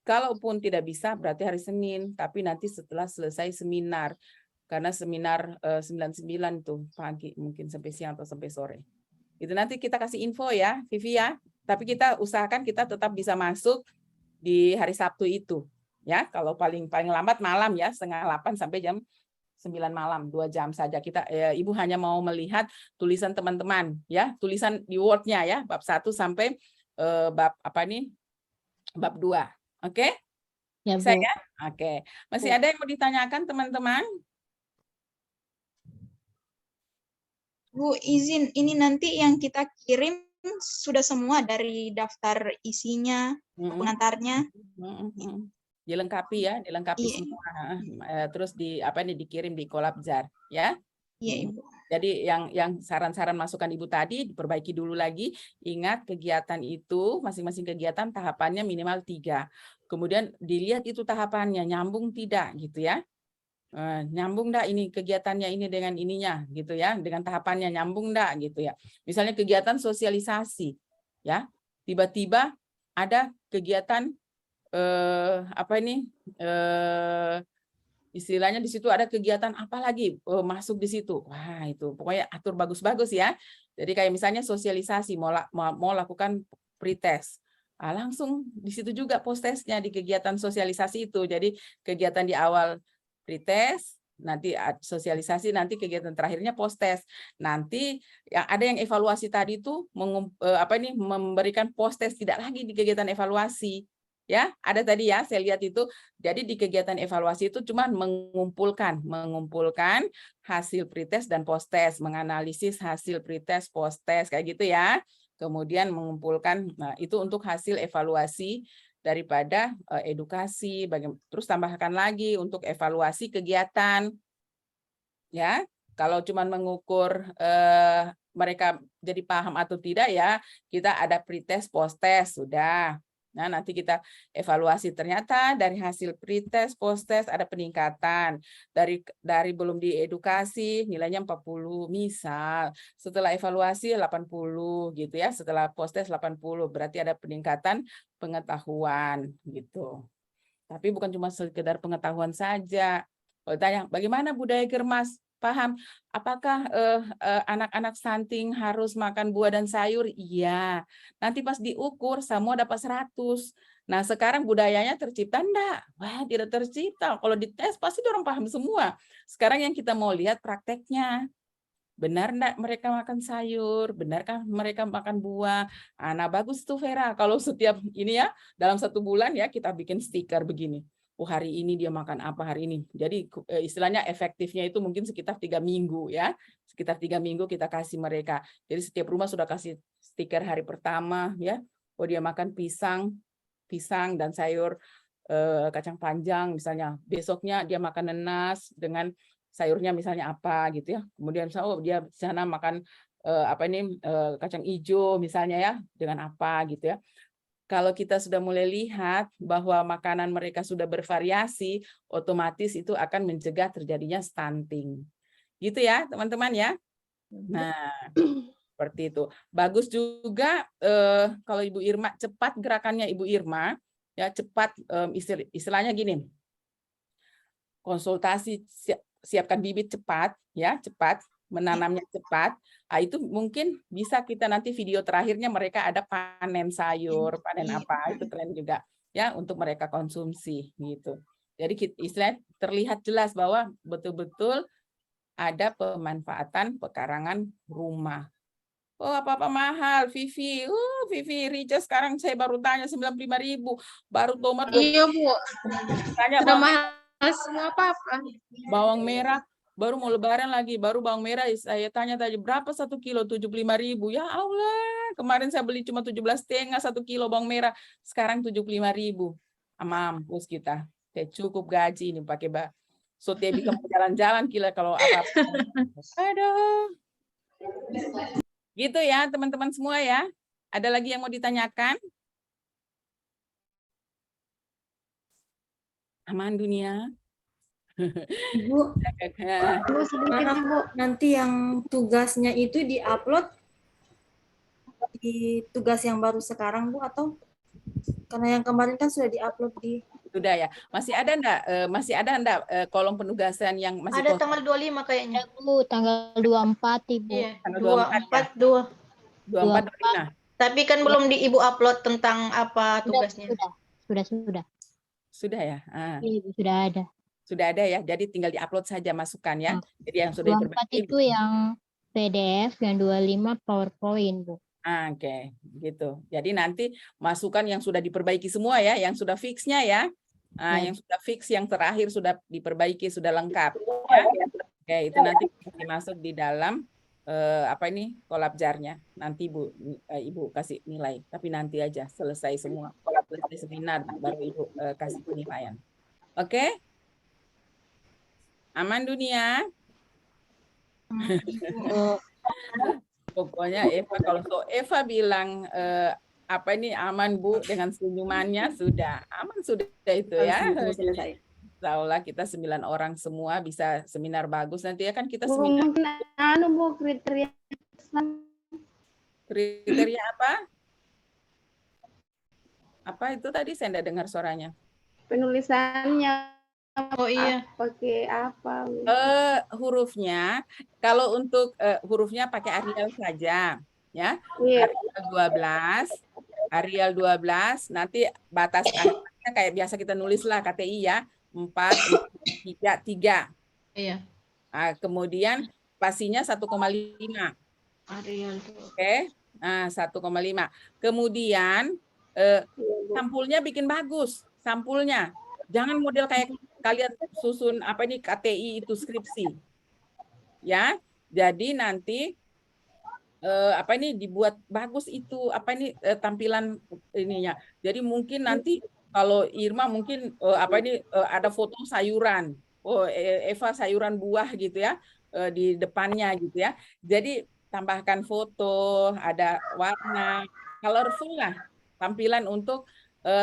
Kalaupun tidak bisa, berarti hari Senin. Tapi nanti setelah selesai seminar, karena seminar 99 tuh pagi, mungkin sampai siang atau sampai sore. Itu nanti kita kasih info ya, Vivi ya. Tapi kita usahakan kita tetap bisa masuk di hari Sabtu itu. Ya, kalau paling lambat malam ya, 7:30 sampai jam 9 malam, 2 jam saja. Ibu hanya mau melihat tulisan teman-teman ya, tulisan di Word-nya ya, bab 1 sampai bab 2. Oke? Ya, Bisa Bu. ya? Oke. Masih ada yang mau ditanyakan teman-teman? Bu, izin ini nanti yang kita kirim sudah semua dari daftar isinya, pengantarnya. Dilengkapi ya, dilengkapi semua. Terus dikirim di Kolabjar ya. Iya, Ibu. Jadi yang saran-saran masukan Ibu tadi diperbaiki dulu lagi. Ingat kegiatan itu, masing-masing kegiatan tahapannya minimal 3. Kemudian dilihat itu tahapannya nyambung tidak gitu ya. Nyambung enggak ini kegiatannya ini dengan ininya gitu ya, dengan tahapannya nyambung enggak gitu ya. Misalnya kegiatan sosialisasi ya. Tiba-tiba ada kegiatan istilahnya di situ ada kegiatan apa lagi masuk di situ. Wah, itu pokoknya atur bagus-bagus ya. Jadi kayak misalnya sosialisasi mau lakukan pretest. Langsung di situ juga post-testnya di kegiatan sosialisasi itu. Jadi kegiatan di awal pretest, nanti sosialisasi, nanti kegiatan terakhirnya post-test. Nanti yang ada yang evaluasi tadi itu memberikan post-test, tidak lagi di kegiatan evaluasi. Ya, ada tadi ya, saya lihat itu. Jadi di kegiatan evaluasi itu cuma mengumpulkan hasil pretest dan post-test, menganalisis hasil pretest, post-test kayak gitu ya. Kemudian mengumpulkan, nah itu untuk hasil evaluasi daripada edukasi, terus tambahkan lagi untuk evaluasi kegiatan. Ya, kalau cuma mengukur mereka jadi paham atau tidak ya, kita ada pretest, post-test sudah. Nah, nanti kita evaluasi, ternyata dari hasil pretest, post-test ada peningkatan. Dari belum diedukasi nilainya 40 misal. Setelah evaluasi 80 gitu ya, setelah post-test 80, berarti ada peningkatan pengetahuan gitu. Tapi bukan cuma sekedar pengetahuan saja. Kalau tanya, bagaimana budaya Germas? Paham? Apakah anak-anak stunting harus makan buah dan sayur? Iya. Nanti pas diukur, semua dapat 100. Nah, sekarang budayanya tercipta? Enggak. Wah, tidak tercipta. Kalau dites, pasti orang paham semua. Sekarang yang kita mau lihat prakteknya. Benar enggak mereka makan sayur? Benarkah mereka makan buah? Nah, bagus tuh Vera. Kalau setiap ini ya, dalam 1 bulan ya, kita bikin stiker begini. Oh, hari ini dia makan apa hari ini. Jadi istilahnya efektifnya itu mungkin sekitar 3 minggu ya. Sekitar 3 minggu kita kasih mereka. Jadi setiap rumah sudah kasih stiker hari pertama ya. Oh, dia makan pisang dan sayur kacang panjang misalnya. Besoknya dia makan nanas dengan sayurnya misalnya apa gitu ya. Kemudian dia di sana makan kacang hijau misalnya ya dengan apa gitu ya. Kalau kita sudah mulai lihat bahwa makanan mereka sudah bervariasi, otomatis itu akan mencegah terjadinya stunting. Gitu ya, teman-teman ya. Nah, seperti itu. Bagus juga kalau Ibu Irma cepat gerakannya Ibu Irma, ya cepat istilahnya gini. Konsultasi, siapkan bibit cepat, ya cepat, menanamnya cepat. Itu mungkin bisa kita nanti video terakhirnya mereka ada panen sayur, panen apa, itu keren juga ya untuk mereka konsumsi gitu. Jadi istilahnya terlihat jelas bahwa betul-betul ada pemanfaatan pekarangan rumah. Oh, apa-apa mahal, Vivi. Vivi Rica sekarang saya baru tanya 95.000. Baru tomat. Iya, Bu. Tanya Sudah mahal semua apa-apa. Bawang merah baru mau lebaran lagi, baru bawang merah saya tanya tadi berapa 1 kilo, 75.000. Ya Allah, kemarin saya beli cuma 17,5 1 kilo bawang merah, sekarang 75.000. Mampus kita. Cukup gaji ini pakai so dia bisa jalan-jalan gila kalau apa-apa. Aduh. Gitu ya teman-teman semua ya. Ada lagi yang mau ditanyakan? Aman dunia. Ibu, nanti yang tugasnya itu diupload di tugas yang baru sekarang, Bu, atau karena yang kemarin kan sudah diupload di... Sudah ya. Masih ada enggak kolom penugasan yang masih ada tanggal 25 kayaknya. Bu, tanggal 24, Ibu. Iya, Tanggal 24, 25. Tapi kan belum di Ibu upload tentang apa tugasnya. Sudah. Sudah ya? Ibu, sudah ada. Sudah ada ya, jadi tinggal diupload saja masukan ya. Jadi yang sudah 24 diperbaiki. itu yang PDF, yang 25 PowerPoint, Bu. Oke, gitu. Jadi nanti masukan yang sudah diperbaiki semua ya, yang sudah fixnya ya. Yang sudah fix, yang terakhir sudah diperbaiki, sudah lengkap. Ya. Oke, itu nanti dimasuk di dalam kolab jarnya. Nanti Ibu kasih nilai, tapi nanti aja selesai semua. Kolab selesai seminar baru Ibu kasih penilaian. Oke? Aman dunia. Pokoknya Eva bilang aman Bu dengan senyumannya sudah aman sudah itu ya. Insya Allah kita 9 orang semua bisa seminar bagus nanti ya kan kita seminar. Bu, kriteria apa? Apa itu tadi saya tidak dengar suaranya. Penulisannya. Oh iya. Pakai apa? Hurufnya, kalau untuk hurufnya pakai Arial saja, ya. Iya. Arial Arial 12, nanti batas akhirnya kayak biasa kita nulis lah KTI ya, 4, 3, 3. Iya. Nah, kemudian spasinya 1,5. Arial. Oke, nah 1,5. Kemudian sampulnya bikin bagus, sampulnya. Jangan model kayak kalian susun apa ini KTI itu skripsi. Ya, jadi nanti apa ini dibuat bagus itu apa ini tampilan ininya. Jadi mungkin nanti kalau Irma mungkin apa ini ada foto sayuran. Oh, Eva sayuran buah gitu ya di depannya gitu ya. Jadi tambahkan foto, ada warna, colorful lah tampilan untuk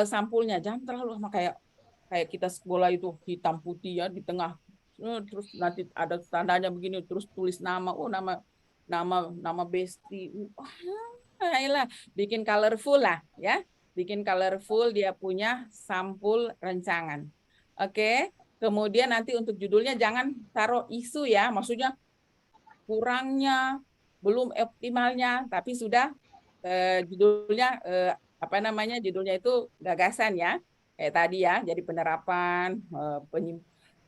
sampulnya. Jangan terlalu sama kayak kita sekolah itu hitam putih ya di tengah. Terus nanti ada tandanya begini terus tulis nama. Oh, nama Besti. Ayolah, bikin colorful lah ya. Bikin colorful, dia punya sampul rancangan. Oke. Kemudian nanti untuk judulnya jangan taruh isu ya, maksudnya kurangnya, belum optimalnya, tapi sudah judulnya apa namanya? Judulnya itu gagasan ya. Kayak tadi ya, jadi penerapan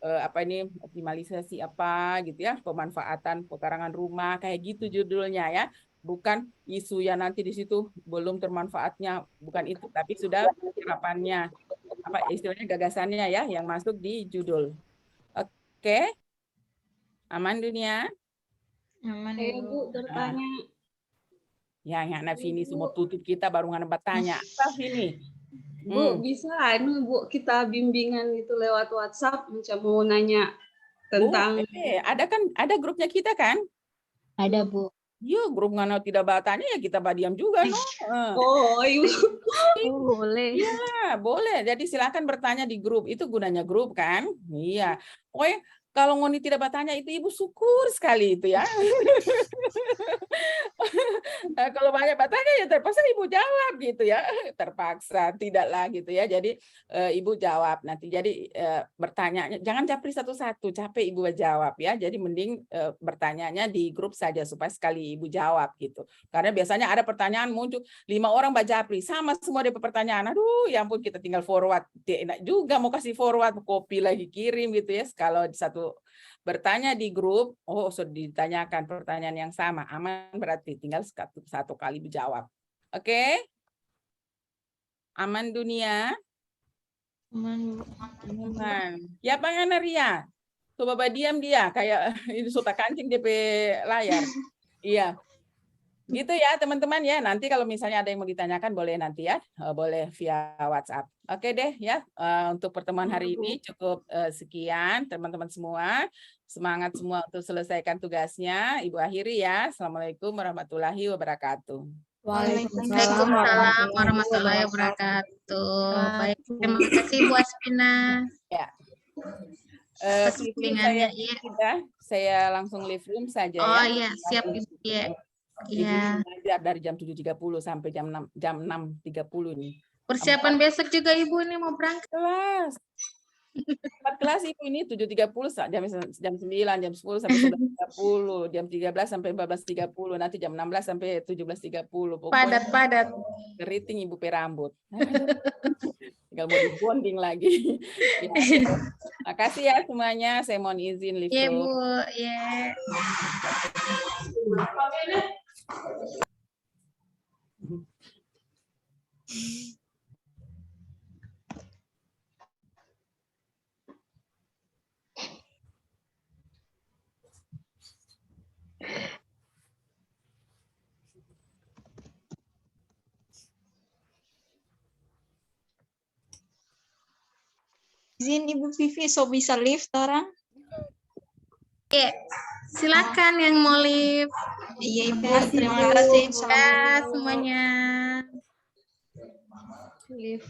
apa ini optimalisasi apa gitu ya, pemanfaatan pekarangan rumah kayak gitu judulnya ya, bukan isu yang nanti di situ belum termanfaatnya, bukan itu, tapi sudah penerapannya apa istilahnya gagasannya ya yang masuk di judul. Oke, aman dunia? Aman Bu, bertanya. Ya, anak Vini semua tutup kita baru nggak bertanya. Apa Vini? Bu, bisa Bu kita bimbingan itu lewat WhatsApp macam mau nanya tentang ada kan, ada grupnya kita kan? Ada Bu. Iya, grup ngana tidak bertanya ya kita diam juga no. Oh, Ibu. Boleh. Iya, boleh. Jadi silakan bertanya di grup. Itu gunanya grup kan? Iya. Pokoknya kalau Ngoni tidak bertanya itu Ibu syukur sekali itu ya. Kalau banyak bertanya ya terpaksa Ibu jawab gitu ya. Terpaksa tidaklah gitu ya. Jadi Ibu jawab nanti. Jadi bertanya, jangan japri satu-satu, capek Ibu jawab ya. Jadi mending bertanyanya di grup saja supaya sekali Ibu jawab gitu. Karena biasanya ada pertanyaan muncul 5 orang japri sama semua ada pertanyaan. Aduh, ya ampun kita tinggal forward. Enak juga mau kasih forward, copy lagi kirim gitu ya. Kalau satu bertanya di grup, oh sudah ditanyakan pertanyaan yang sama, aman berarti tinggal satu kali dijawab. Oke? Aman dunia? Aman. Ya Bang Anaria, coba diam dia kayak ini suka kancing DP layar. Iya. Gitu ya teman-teman ya. Nanti kalau misalnya ada yang mau ditanyakan boleh nanti ya, boleh via WhatsApp. Oke deh ya. Untuk pertemuan hari ini cukup sekian teman-teman semua. Semangat semua untuk selesaikan tugasnya. Ibu akhiri ya. Assalamualaikum warahmatullahi wabarakatuh. Waalaikumsalam warahmatullahi wabarakatuh. Baik, terima kasih Bu Aspina. Ya. Bimbingannya Saya langsung live room saja ya. Oh iya, siap Ibu ya. Iya. Dari jam 7.30 sampai jam 6.30 nih. Persiapan besok juga Ibu nih mau berangkat. Kelas. 4 kelas Ibu ini 7.30 jam 9, jam 10 sampai 11.30, jam 13 sampai 14.30, nanti jam 16 sampai 17.30. Padat. Keriting Ibu perambut. Tinggal mau dibonding lagi. Ya. Makasih ya semuanya. Saya mohon izin live Iya room. Bu, ya. Izin Ibu Vivi, so bisa live orang? Iya, silakan yang mau live. Iya Ibu, Terima kasih. Ya semuanya. Live.